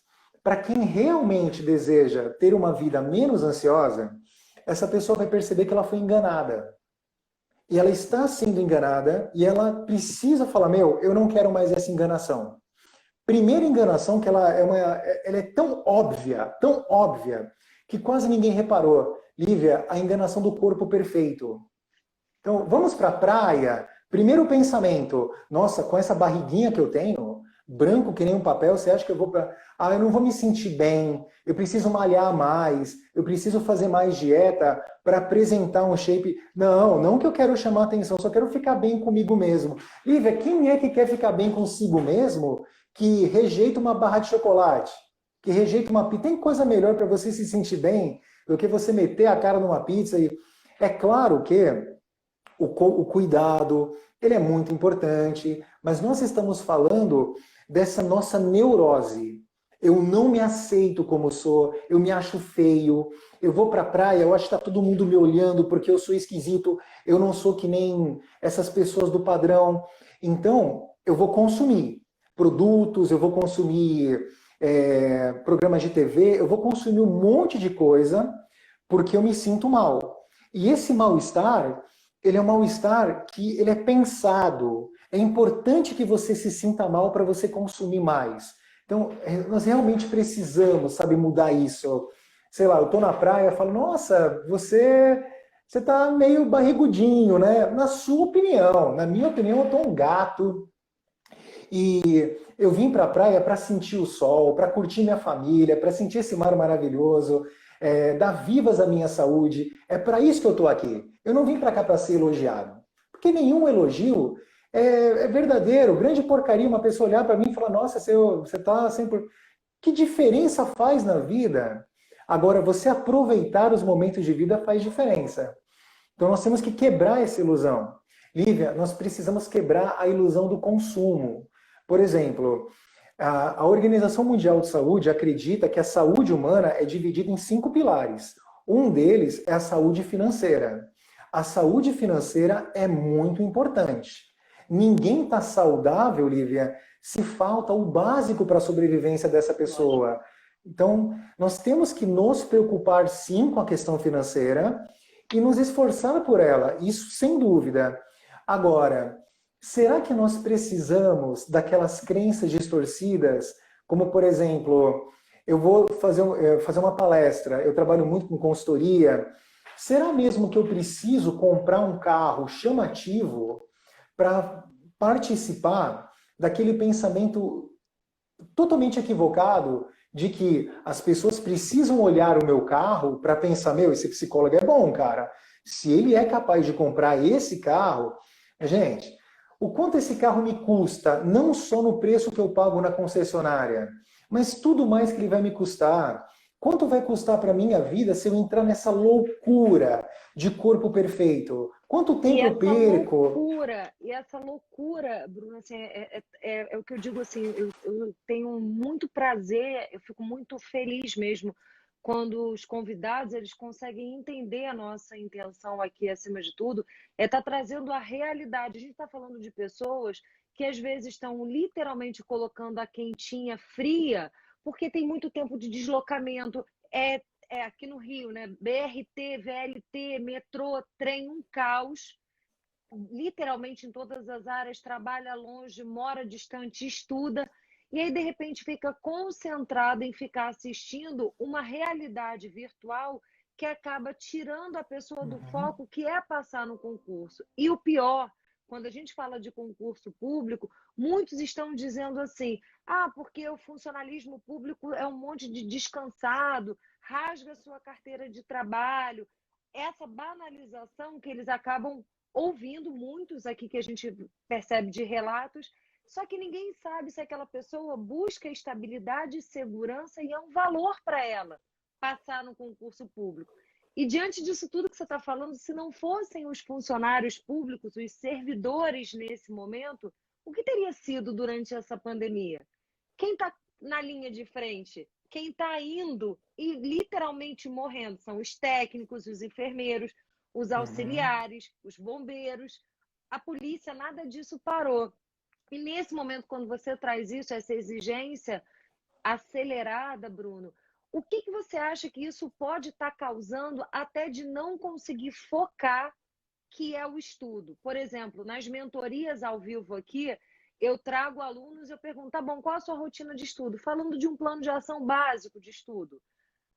Para quem realmente deseja ter uma vida menos ansiosa, essa pessoa vai perceber que ela foi enganada. E ela está sendo enganada e ela precisa falar, eu não quero mais essa enganação. Primeira enganação que ela é tão óbvia, que quase ninguém reparou. Lívia, a enganação do corpo perfeito. Então, vamos para a praia. Primeiro pensamento, nossa, com essa barriguinha que eu tenho, branco que nem um papel, você acha que eu vou para... eu não vou me sentir bem, eu preciso malhar mais, eu preciso fazer mais dieta para apresentar um shape. Não que eu quero chamar atenção, só quero ficar bem comigo mesmo. Lívia, quem é que quer ficar bem consigo mesmo que rejeita uma barra de chocolate? Que rejeita uma pizza? Tem coisa melhor para você se sentir bem do que você meter a cara numa pizza e... É claro que o cuidado, ele é muito importante, mas nós estamos falando dessa nossa neurose. Eu não me aceito como sou, eu me acho feio, eu vou para a praia, eu acho que está todo mundo me olhando porque eu sou esquisito, eu não sou que nem essas pessoas do padrão. Então, eu vou consumir produtos, eu vou consumir programas de TV, eu vou consumir um monte de coisa porque eu me sinto mal. E esse mal-estar, ele é um mal-estar que ele é pensado. É importante que você se sinta mal para você consumir mais. Então, nós realmente precisamos, sabe, mudar isso. Sei lá, eu tô na praia e falo, nossa, você tá meio barrigudinho, né? Na sua opinião. Na minha opinião, eu tô um gato. E eu vim para a praia para sentir o sol, para curtir minha família, para sentir esse mar maravilhoso, dar vivas à minha saúde. É para isso que eu estou aqui. Eu não vim para cá para ser elogiado. Porque nenhum elogio é verdadeiro. Grande porcaria uma pessoa olhar para mim e falar, nossa, você está sempre... Que diferença faz na vida? Agora, você aproveitar os momentos de vida faz diferença. Então, nós temos que quebrar essa ilusão. Lívia, nós precisamos quebrar a ilusão do consumo. Por exemplo, a Organização Mundial de Saúde acredita que a saúde humana é dividida em 5 pilares. Um deles é a saúde financeira. A saúde financeira é muito importante. Ninguém está saudável, Lívia, se falta o básico para a sobrevivência dessa pessoa. Então, nós temos que nos preocupar sim com a questão financeira e nos esforçar por ela, isso sem dúvida. Agora, será que nós precisamos daquelas crenças distorcidas, como, por exemplo, eu vou fazer uma palestra, eu trabalho muito com consultoria, Será mesmo que eu preciso comprar um carro chamativo para participar daquele pensamento totalmente equivocado de que as pessoas precisam olhar o meu carro para pensar, meu, esse psicólogo é bom, cara. Se ele é capaz de comprar esse carro, gente, o quanto esse carro me custa, não só no preço que eu pago na concessionária, mas tudo mais que ele vai me custar. Quanto vai custar para minha vida se eu entrar nessa loucura de corpo perfeito? Quanto E tempo eu essa perco? loucura, Bruna, assim, é o que eu digo assim, eu tenho muito prazer, eu fico muito feliz mesmo quando os convidados eles conseguem entender a nossa intenção aqui, acima de tudo, é estar trazendo a realidade. A gente está falando de pessoas que às vezes estão literalmente colocando a quentinha fria, porque tem muito tempo de deslocamento. Aqui no Rio, né? BRT, VLT, metrô, trem, um caos, literalmente em todas as áreas, trabalha longe, mora distante, estuda, e aí de repente fica concentrado em ficar assistindo uma realidade virtual que acaba tirando a pessoa do Uhum, foco que é passar no concurso. E o pior, quando a gente fala de concurso público, muitos estão dizendo assim: ah, porque o funcionalismo público é um monte de descansado, rasga sua carteira de trabalho. Essa banalização que eles acabam ouvindo, muitos aqui que a gente percebe de relatos, só que ninguém sabe se aquela pessoa busca estabilidade e segurança e é um valor para ela passar no concurso público. E diante disso tudo que você está falando, se não fossem os funcionários públicos, os servidores nesse momento, o que teria sido durante essa pandemia? Quem está na linha de frente? Quem está indo e literalmente morrendo são os técnicos, os enfermeiros, os uhum. auxiliares, os bombeiros. A polícia, nada disso parou. E nesse momento, quando você traz isso, essa exigência acelerada, Bruno, o que você acha que isso pode estar causando até de não conseguir focar, que é o estudo? Por exemplo, nas mentorias ao vivo aqui, eu trago alunos e eu pergunto, tá bom, qual a sua rotina de estudo? Falando de um plano de ação básico de estudo.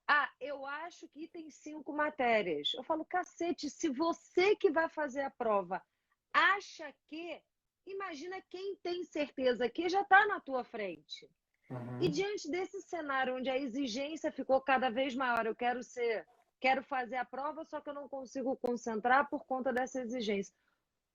Ah, eu acho que tem 5 matérias. Eu falo, cacete, se você que vai fazer a prova acha que, imagina quem tem certeza que já está na tua frente. E Uhum. diante desse cenário onde a exigência ficou cada vez maior, quero fazer a prova, só que eu não consigo concentrar por conta dessa exigência.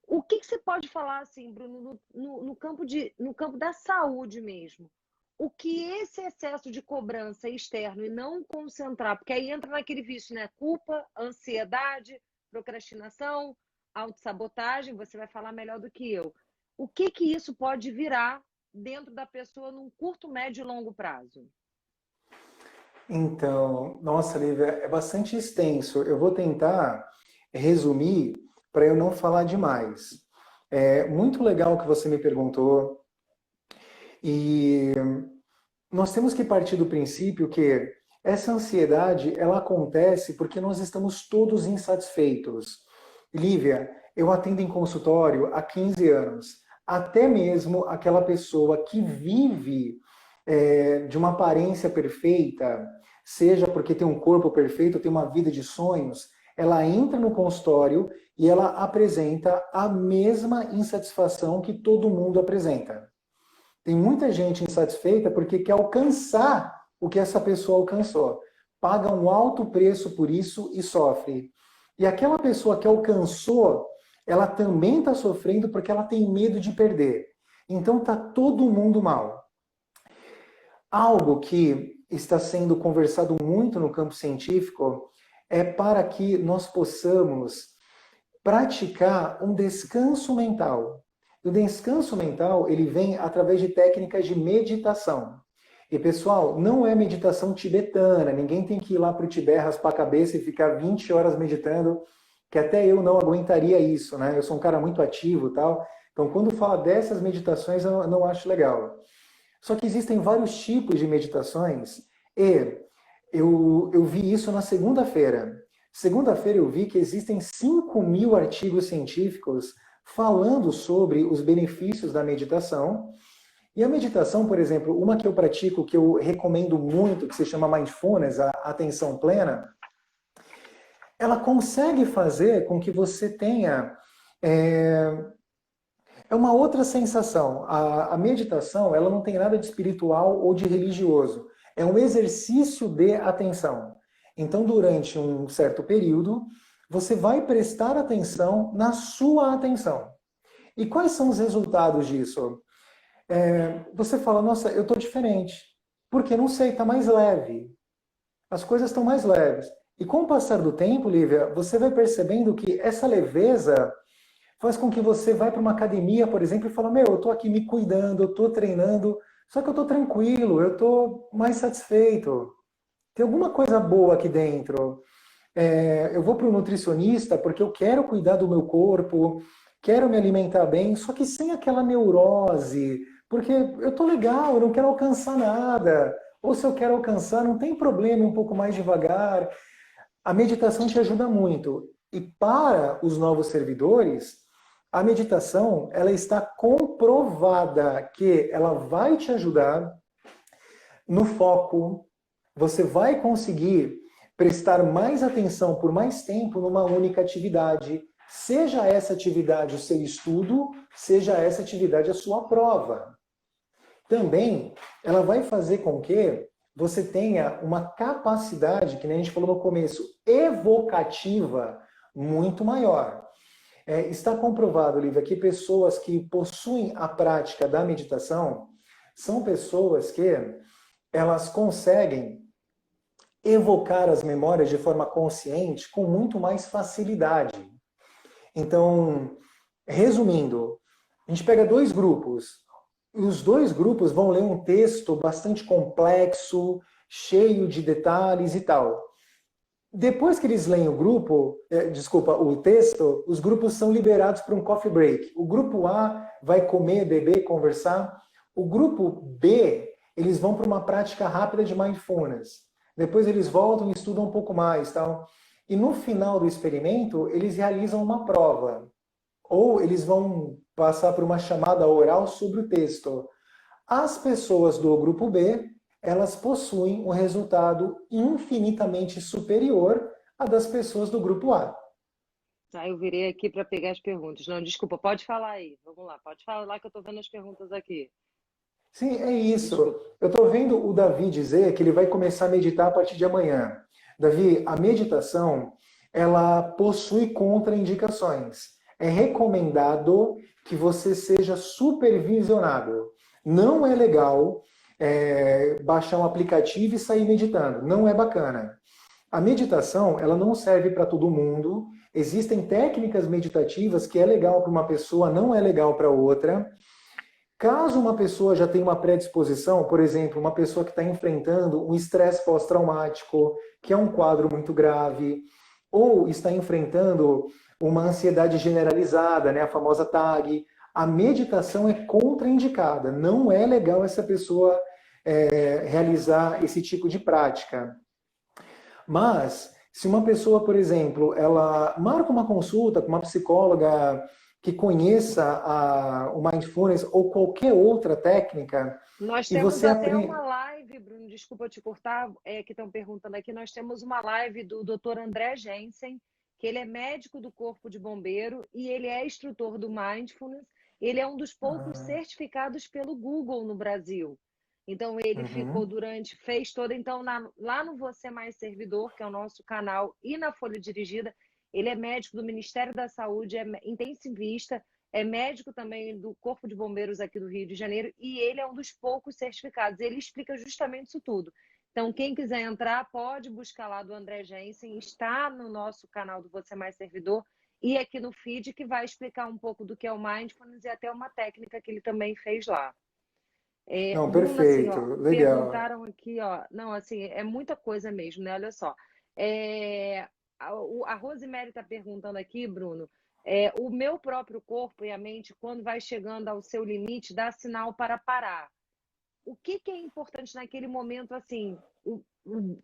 O que você pode falar, assim, Bruno, no campo da saúde mesmo? O que esse excesso de cobrança externo e não concentrar, porque aí entra naquele vício, né? Culpa, ansiedade, procrastinação, autossabotagem, você vai falar melhor do que eu. O que isso pode virar dentro da pessoa num curto, médio e longo prazo? Então, nossa, Lívia, é bastante extenso. Eu vou tentar resumir para eu não falar demais. É muito legal o que você me perguntou e nós temos que partir do princípio que essa ansiedade ela acontece porque nós estamos todos insatisfeitos. Lívia, eu atendo em consultório há 15 anos. Até mesmo aquela pessoa que vive de uma aparência perfeita, seja porque tem um corpo perfeito, tem uma vida de sonhos, ela entra no consultório e ela apresenta a mesma insatisfação que todo mundo apresenta. Tem muita gente insatisfeita porque quer alcançar o que essa pessoa alcançou. Paga um alto preço por isso e sofre. E aquela pessoa que alcançou, ela também está sofrendo porque ela tem medo de perder. Então está todo mundo mal. Algo que está sendo conversado muito no campo científico é para que nós possamos praticar um descanso mental. O descanso mental, ele vem através de técnicas de meditação. E, pessoal, não é meditação tibetana, ninguém tem que ir lá para o Tibete, raspar a cabeça e ficar 20 horas meditando, que até eu não aguentaria isso, né? Eu sou um cara muito ativo e tal, então quando fala dessas meditações eu não acho legal. Só que existem vários tipos de meditações e eu vi isso na segunda-feira. Segunda-feira eu vi que existem 5.000 artigos científicos falando sobre os benefícios da meditação. E a meditação, por exemplo, uma que eu pratico, que eu recomendo muito, que se chama Mindfulness, a atenção plena, ela consegue fazer com que você tenha é, é uma outra sensação. A meditação, ela não tem nada de espiritual ou de religioso. É um exercício de atenção. Então, durante um certo período, você vai prestar atenção na sua atenção. E quais são os resultados disso? Você fala, nossa, eu estou diferente. Porque, não sei, está mais leve. As coisas estão mais leves. E com o passar do tempo, Lívia, você vai percebendo que essa leveza faz com que você vá para uma academia, por exemplo, e fala, meu, eu estou aqui me cuidando, eu estou treinando, só que eu estou tranquilo, eu estou mais satisfeito. Tem alguma coisa boa aqui dentro. Eu vou para o nutricionista porque eu quero cuidar do meu corpo, quero me alimentar bem, só que sem aquela neurose, porque eu estou legal, eu não quero alcançar nada. Ou se eu quero alcançar, não tem problema, um pouco mais devagar. A meditação te ajuda muito. E para os novos servidores, a meditação, ela está comprovada que ela vai te ajudar no foco, você vai conseguir prestar mais atenção por mais tempo numa única atividade, seja essa atividade o seu estudo, seja essa atividade a sua prova. Também, ela vai fazer com que você tenha uma capacidade, que nem a gente falou no começo, evocativa muito maior. Está comprovado, Lívia, que pessoas que possuem a prática da meditação são pessoas que elas conseguem evocar as memórias de forma consciente com muito mais facilidade. Então, resumindo, a gente pega dois grupos. Os dois grupos vão ler um texto bastante complexo, cheio de detalhes e tal. Depois que eles leem o texto, os grupos são liberados para um coffee break. O grupo A vai comer, beber, conversar. O grupo B, eles vão para uma prática rápida de mindfulness. Depois eles voltam e estudam um pouco mais, tal. E no final do experimento, eles realizam uma prova. Ou eles vão passar por uma chamada oral sobre o texto. As pessoas do grupo B, elas possuem um resultado infinitamente superior à das pessoas do grupo A. Tá, eu virei aqui para pegar as perguntas. Não, desculpa, pode falar aí. Vamos lá, pode falar lá que eu estou vendo as perguntas aqui. Sim, é isso. Desculpa. Eu estou vendo o Davi dizer que ele vai começar a meditar a partir de amanhã. Davi, a meditação, ela possui contraindicações. É recomendado que você seja supervisionado. Não é legal baixar um aplicativo e sair meditando. Não é bacana. A meditação, ela não serve para todo mundo. Existem técnicas meditativas que é legal para uma pessoa, não é legal para outra. Caso uma pessoa já tenha uma predisposição, por exemplo, uma pessoa que está enfrentando um estresse pós-traumático, que é um quadro muito grave, ou está enfrentando uma ansiedade generalizada, né, a famosa TAG, a meditação é contraindicada. Não é legal essa pessoa realizar esse tipo de prática. Mas, se uma pessoa, por exemplo, ela marca uma consulta com uma psicóloga que conheça o mindfulness ou qualquer outra técnica, Nós e temos você até aprende. uma live, Bruno, desculpa te cortar, que estão perguntando aqui. Nós temos uma live do Dr. André Jensen, que ele é médico do Corpo de Bombeiro e ele é instrutor do Mindfulness. Ele é um dos poucos certificados pelo Google no Brasil. Então, ele ficou Uhum. fez toda. Então, lá no Você Mais Servidor, que é o nosso canal, e na Folha Dirigida, ele é médico do Ministério da Saúde, é intensivista, é médico também do Corpo de Bombeiros aqui do Rio de Janeiro, e ele é um dos poucos certificados. Ele explica justamente isso tudo. Então, quem quiser entrar, pode buscar lá do André Jensen, está no nosso canal do Você Mais Servidor, e aqui no feed, que vai explicar um pouco do que é o Mindfulness e até uma técnica que ele também fez lá. Não, Bruno, assim, perfeito, ó, legal. perguntaram aqui, ó, não, assim, é muita coisa mesmo, né? Olha só. É, a Rosemary está perguntando aqui, Bruno, o meu próprio corpo e a mente, quando vai chegando ao seu limite, dá sinal para parar. O que é importante naquele momento, assim, o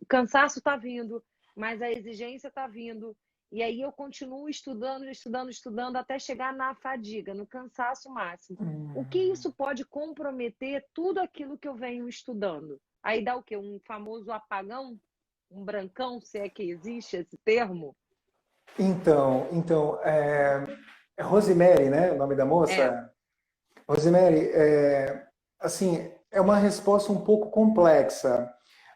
cansaço está vindo, mas a exigência está vindo, e aí eu continuo estudando, estudando, estudando, até chegar na fadiga, no cansaço máximo. O que isso pode comprometer tudo aquilo que eu venho estudando? Aí dá o quê? Um famoso apagão? Um brancão, se é que existe esse termo? É Rosemary, né? O nome da É. moça? Rosemary, assim, é uma resposta um pouco complexa,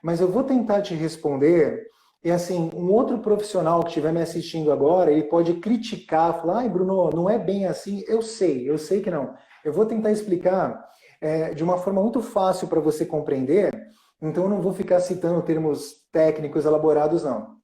mas eu vou tentar te responder. E assim, um outro profissional que estiver me assistindo agora, ele pode criticar, falar, ai, Bruno, não é bem assim. Eu sei que não. Eu vou tentar explicar de uma forma muito fácil para você compreender, então eu não vou ficar citando termos técnicos elaborados, não.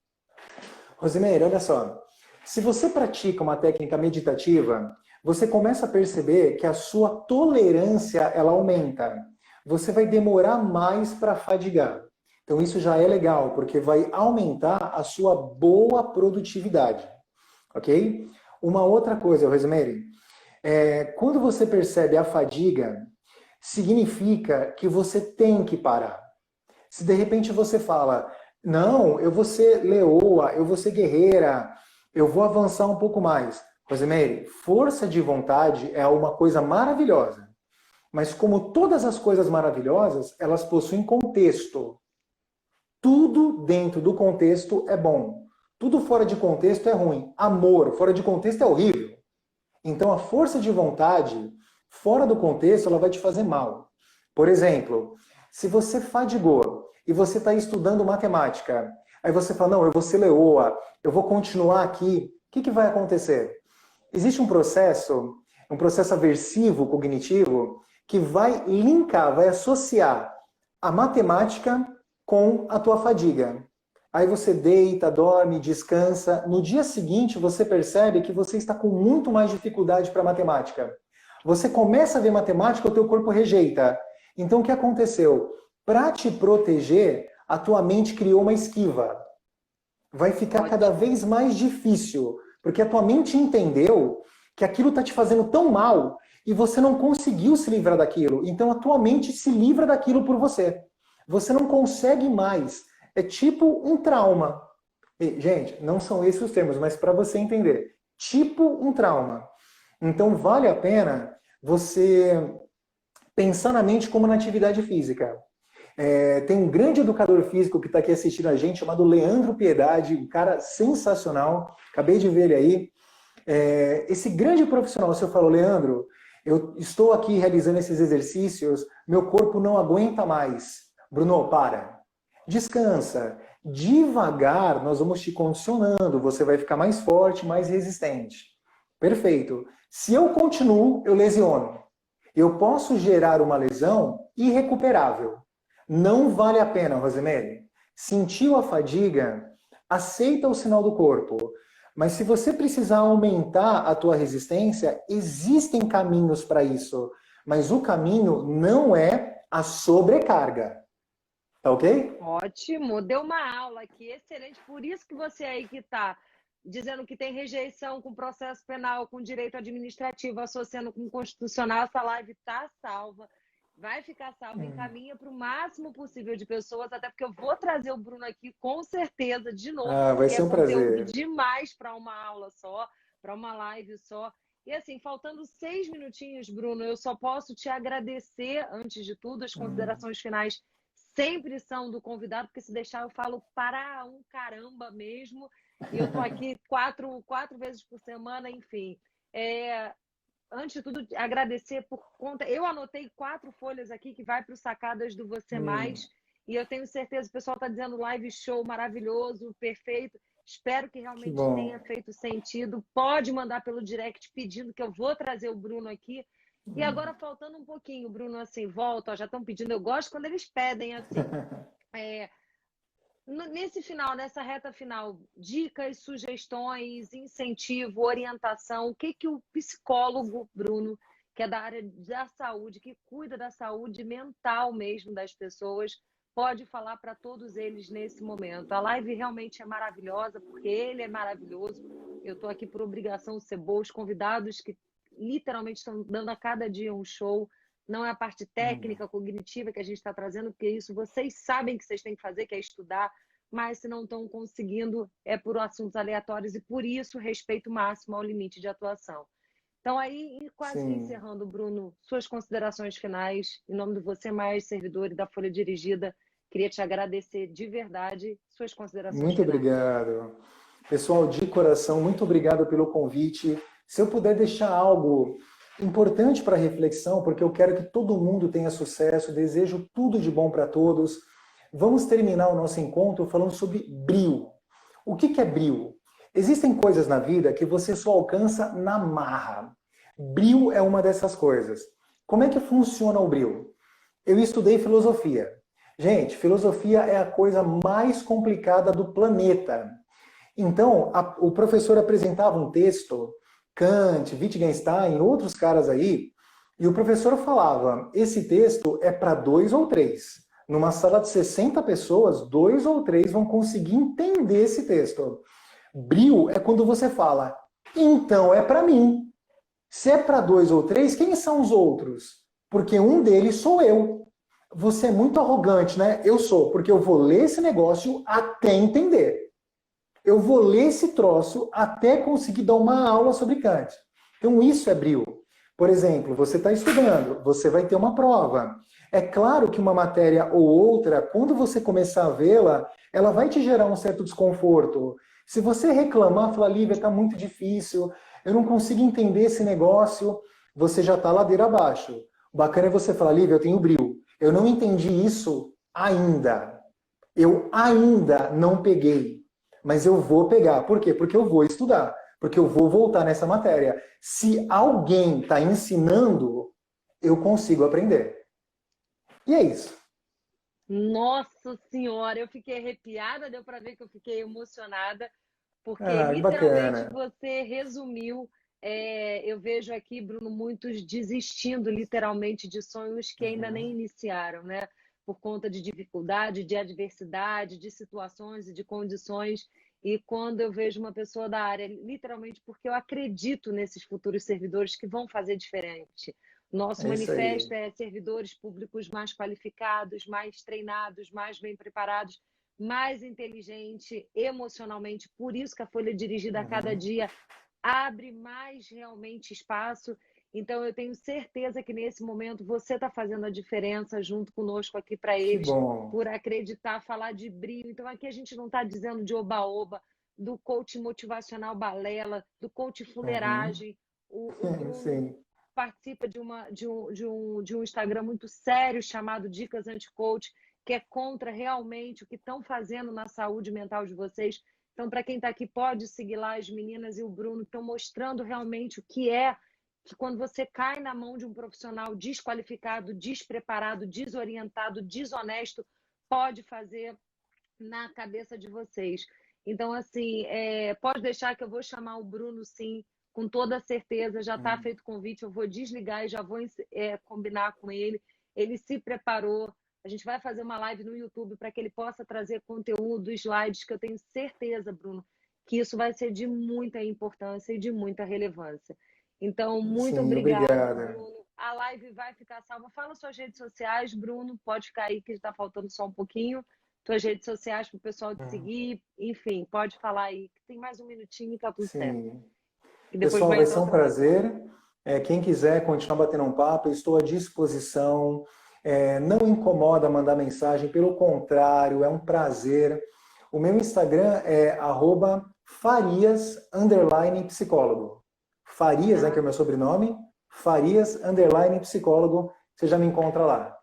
Rosemary, olha só. Se você pratica uma técnica meditativa, você começa a perceber que a sua tolerância ela aumenta. Você vai demorar mais para fadigar. Então isso já é legal, porque vai aumentar a sua boa produtividade, ok? Uma outra coisa, Rosemary, quando você percebe a fadiga, significa que você tem que parar. Se de repente você fala, não, eu vou ser leoa, eu vou ser guerreira, eu vou avançar um pouco mais. Rosemary, força de vontade é uma coisa maravilhosa. Mas como todas as coisas maravilhosas, elas possuem contexto. Tudo dentro do contexto é bom. Tudo fora de contexto é ruim. Amor fora de contexto é horrível. Então a força de vontade, fora do contexto, ela vai te fazer mal. Por exemplo, se você fadigou e você está estudando matemática, aí você fala, não, eu vou ser leoa, eu vou continuar aqui, o que vai acontecer? Existe um processo aversivo cognitivo, que vai linkar, vai associar a matemática com a tua fadiga. Aí você deita, dorme, descansa. No dia seguinte, você percebe que você está com muito mais dificuldade para matemática. Você começa a ver matemática, o teu corpo rejeita. Então, o que aconteceu? Para te proteger, a tua mente criou uma esquiva. Vai ficar cada Ótimo. vez mais difícil, porque a tua mente entendeu que aquilo está te fazendo tão mal e você não conseguiu se livrar daquilo. Então, a tua mente se livra daquilo por você. Você não consegue mais. É tipo um trauma. E, gente, não são esses os termos, mas para você entender. Tipo um trauma. Então, vale a pena você pensar na mente como na atividade física. Tem um grande educador físico que está aqui assistindo a gente, chamado Leandro Piedade, um cara sensacional. Acabei de ver ele aí. Esse grande profissional, você falou, Leandro, eu estou aqui realizando esses exercícios, meu corpo não aguenta mais. Bruno, para. Descansa. Devagar, nós vamos te condicionando, você vai ficar mais forte, mais resistente. Perfeito. Se eu continuo, eu lesiono. Eu posso gerar uma lesão irrecuperável. Não vale a pena, Rosemary. Sentiu a fadiga? Aceita o sinal do corpo. Mas se você precisar aumentar a tua resistência, existem caminhos para isso. Mas o caminho não é a sobrecarga. Tá ok? Ótimo, deu uma aula aqui, excelente. Por isso que você aí que está dizendo que tem rejeição com processo penal, com direito administrativo, associando com constitucional, essa live está salva, vai ficar salva, encaminha para o máximo possível de pessoas, até porque eu vou trazer o Bruno aqui com certeza de novo, Ah, vai porque é ser um conteúdo prazer. demais para uma aula só, para uma live só. E assim, faltando 6 minutinhos, Bruno, eu só posso te agradecer, antes de tudo, as considerações finais sempre são do convidado, porque se deixar eu falo para um caramba mesmo. E eu estou aqui quatro vezes por semana, enfim. Antes de tudo, agradecer por conta. Eu anotei 4 folhas aqui que vai para os sacadas do Você Mais. E eu tenho certeza, o pessoal está dizendo live show maravilhoso, perfeito. Espero que Que realmente bom. tenha feito sentido. Pode mandar pelo direct pedindo que eu vou trazer o Bruno aqui. E agora, faltando um pouquinho, Bruno, assim, volta, ó, já estão pedindo, eu gosto quando eles pedem, assim. Nesse final, nessa reta final, dicas, sugestões, incentivo, orientação, o que o psicólogo, Bruno, que é da área da saúde, que cuida da saúde mental mesmo das pessoas, pode falar para todos eles nesse momento? A live realmente é maravilhosa, porque ele é maravilhoso. Eu estou aqui por obrigação de ser boa, os convidados que literalmente estão dando a cada dia um show. Não é a parte técnica, cognitiva que a gente está trazendo, porque isso vocês sabem que vocês têm que fazer, que é estudar, mas se não estão conseguindo, é por assuntos aleatórios e por isso respeito máximo ao limite de atuação. Então, aí, quase que Sim. encerrando, Bruno, suas considerações finais, em nome do Você Mais, servidor e da Folha Dirigida, queria te agradecer de verdade suas considerações Muito finais. obrigado. Pessoal, de coração, muito obrigado pelo convite. Se eu puder deixar algo importante para reflexão, porque eu quero que todo mundo tenha sucesso, desejo tudo de bom para todos. Vamos terminar o nosso encontro falando sobre brio. O que é brio? Existem coisas na vida que você só alcança na marra. Brio é uma dessas coisas. Como é que funciona o brio? Eu estudei filosofia. Gente, filosofia é a coisa mais complicada do planeta. Então, o professor apresentava um texto, Kant, Wittgenstein, outros caras aí, e o professor falava: esse texto é para 2 ou 3. Numa sala de 60 pessoas, 2 ou 3 vão conseguir entender esse texto. Brio é quando você fala: então é para mim. Se é para 2 ou 3, quem são os outros? Porque um deles sou eu. Você é muito arrogante, né? Eu sou, porque eu vou ler esse negócio até entender. Eu vou ler esse troço até conseguir dar uma aula sobre Kant. Então isso é brio. Por exemplo, você está estudando, você vai ter uma prova. É claro que uma matéria ou outra, quando você começar a vê-la, ela vai te gerar um certo desconforto. Se você reclamar, falar: Lívia, está muito difícil, eu não consigo entender esse negócio, você já está ladeira abaixo. O bacana é você falar: Lívia, eu tenho brio. Eu não entendi isso ainda. Eu ainda não peguei. Mas eu vou pegar. Por quê? Porque eu vou estudar. Porque eu vou voltar nessa matéria. Se alguém está ensinando, eu consigo aprender. E é isso. Nossa Senhora, eu fiquei arrepiada, deu para ver que eu fiquei emocionada, porque Ah, que literalmente bacana. você resumiu. Eu vejo aqui, Bruno, muitos desistindo literalmente de sonhos que ainda nem Uhum. iniciaram, né? Por conta de dificuldade, de adversidade, de situações e de condições. E quando eu vejo uma pessoa da área, literalmente porque eu acredito nesses futuros servidores que vão fazer diferente. Nosso É isso aí. manifesto é servidores públicos mais qualificados, mais treinados, mais bem preparados, mais inteligente emocionalmente. Por isso que a Folha Dirigida a cada Uhum. dia abre mais realmente espaço. Então, eu tenho certeza que nesse momento você está fazendo a diferença junto conosco aqui para Que eles, bom. por acreditar, falar de brilho. Então, aqui a gente não está dizendo de oba-oba, do coach motivacional balela, do coach Uhum. fuleiragem. O Bruno Sim. participa de um Instagram muito sério chamado Dicas Anti-Coach, que é contra realmente o que estão fazendo na saúde mental de vocês. Então, para quem está aqui, pode seguir lá as meninas e o Bruno, que estão mostrando realmente o que é que quando você cai na mão de um profissional desqualificado, despreparado, desorientado, desonesto, pode fazer na cabeça de vocês. Então, assim, pode deixar que eu vou chamar o Bruno, sim, com toda certeza. Já está Uhum. feito o convite, eu vou desligar e já vou combinar com ele. Ele se preparou. A gente vai fazer uma live no YouTube para que ele possa trazer conteúdo, slides, que eu tenho certeza, Bruno, que isso vai ser de muita importância e de muita relevância. Então, muito Sim, obrigada, obrigada. Bruno. A live vai ficar salva. Fala suas redes sociais, Bruno. Pode ficar aí que está faltando só um pouquinho. Tuas redes sociais para o pessoal te Uhum. seguir. Enfim, pode falar aí. Tem mais um minutinho e tá tudo certo. Sim. E depois Pessoal, vai vai entrar ser um outra pessoa. prazer. Quem quiser continuar batendo um papo, eu estou à disposição. Não incomoda mandar mensagem, pelo contrário, é um prazer. O meu Instagram é @farias_psicólogo. Farias, né, que é o meu sobrenome, Farias_psicólogo. Você já me encontra lá.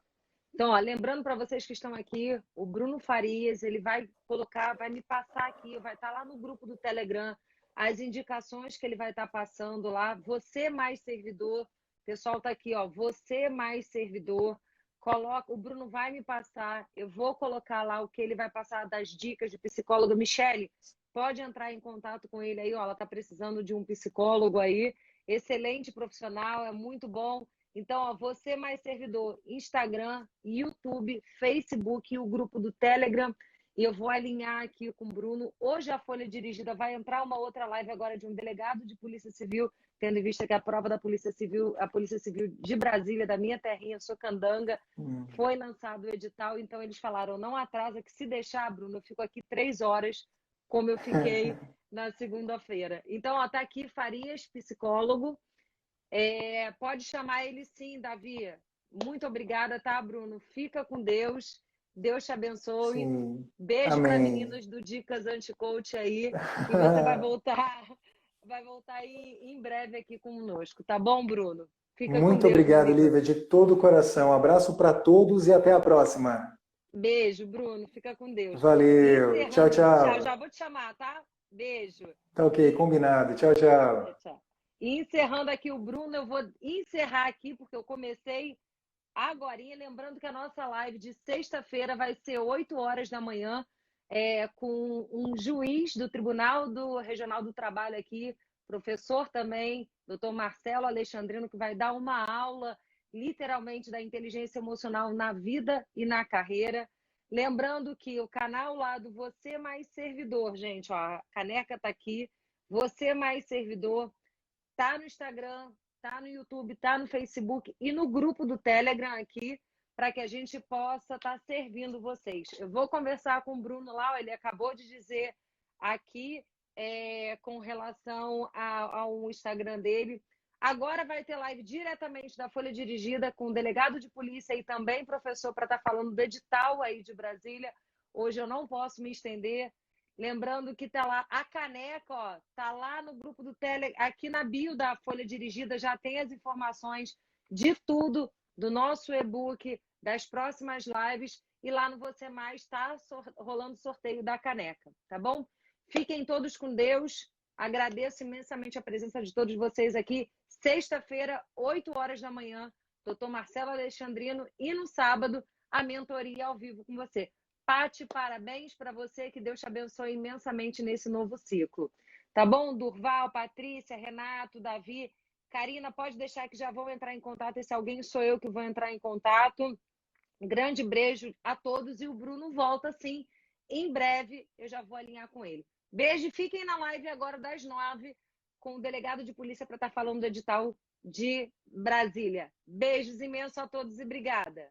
Então, ó, lembrando para vocês que estão aqui, o Bruno Farias, ele vai colocar, vai me passar aqui, vai estar lá no grupo do Telegram, as indicações que ele vai estar passando lá. Você mais servidor, o pessoal está aqui, ó, você mais servidor. Coloca, o Bruno vai me passar, eu vou colocar lá o que ele vai passar das dicas de psicóloga. Michele, pode entrar em contato com ele aí, ó, ela está precisando de um psicólogo aí. Excelente profissional, é muito bom. Então, ó, você mais servidor, Instagram, YouTube, Facebook e o grupo do Telegram. E eu vou alinhar aqui com o Bruno. Hoje a Folha Dirigida vai entrar uma outra live agora de um delegado de Polícia Civil, tendo em vista que a prova da Polícia Civil, a Polícia Civil de Brasília, da minha terrinha, Socandanga, Hum. foi lançado o edital. Então eles falaram, não atrasa, que se deixar, Bruno, eu fico aqui 3 horas, como eu fiquei na segunda-feira. Então, ó, tá aqui Farias, psicólogo. Pode chamar ele sim, Davi. Muito obrigada, tá, Bruno? Fica com Deus. Deus te abençoe. Sim. Beijo para Amém. meninos do Dicas Anti-Coach aí. E você vai voltar aí em breve aqui conosco, tá bom, Bruno? Fica com Muito Deus, meu obrigado, amigo. Lívia, de todo o coração. Abraço para todos e até a próxima. Beijo, Bruno. Fica com Deus. Valeu. Tchau, Encerrando. Tchau, tchau. já vou te chamar, tá? Beijo. Tá ok, combinado. Tchau, tchau. Tchau, tchau. E encerrando aqui o Bruno, eu vou encerrar aqui, porque eu comecei agorinha, lembrando que a nossa live de sexta-feira vai ser 8 horas da manhã, com um juiz do Tribunal Regional do Trabalho aqui, professor também, doutor Marcelo Alexandrino, que vai dar uma aula, literalmente, da inteligência emocional na vida e na carreira. Lembrando que o canal lá do Você Mais Servidor, gente, ó, a caneca tá aqui, Você Mais Servidor, tá no Instagram, tá no YouTube, tá no Facebook e no grupo do Telegram aqui, para que a gente possa estar servindo vocês. Eu vou conversar com o Bruno lá, ele acabou de dizer aqui com relação ao Instagram dele. Agora vai ter live diretamente da Folha Dirigida com o delegado de polícia e também professor para estar falando do edital aí de Brasília. Hoje eu não posso me estender. Lembrando que tá lá a caneca, ó, tá lá no grupo do Telegram, aqui na bio da Folha Dirigida já tem as informações de tudo, do nosso e-book, das próximas lives, e lá no Você Mais está rolando sorteio da caneca, tá bom? Fiquem todos com Deus, agradeço imensamente a presença de todos vocês aqui, sexta-feira, 8 horas da manhã, doutor Marcelo Alexandrino, e no sábado, a mentoria ao vivo com você. Pati, parabéns para você, que Deus te abençoe imensamente nesse novo ciclo. Tá bom? Durval, Patrícia, Renato, Davi, Karina, pode deixar que já vou entrar em contato. Esse alguém sou eu que vou entrar em contato. Grande beijo a todos e o Bruno volta sim. Em breve eu já vou alinhar com ele. Beijo, fiquem na live agora das 9 com o delegado de polícia para estar falando do edital de Brasília. Beijos imensos a todos e obrigada.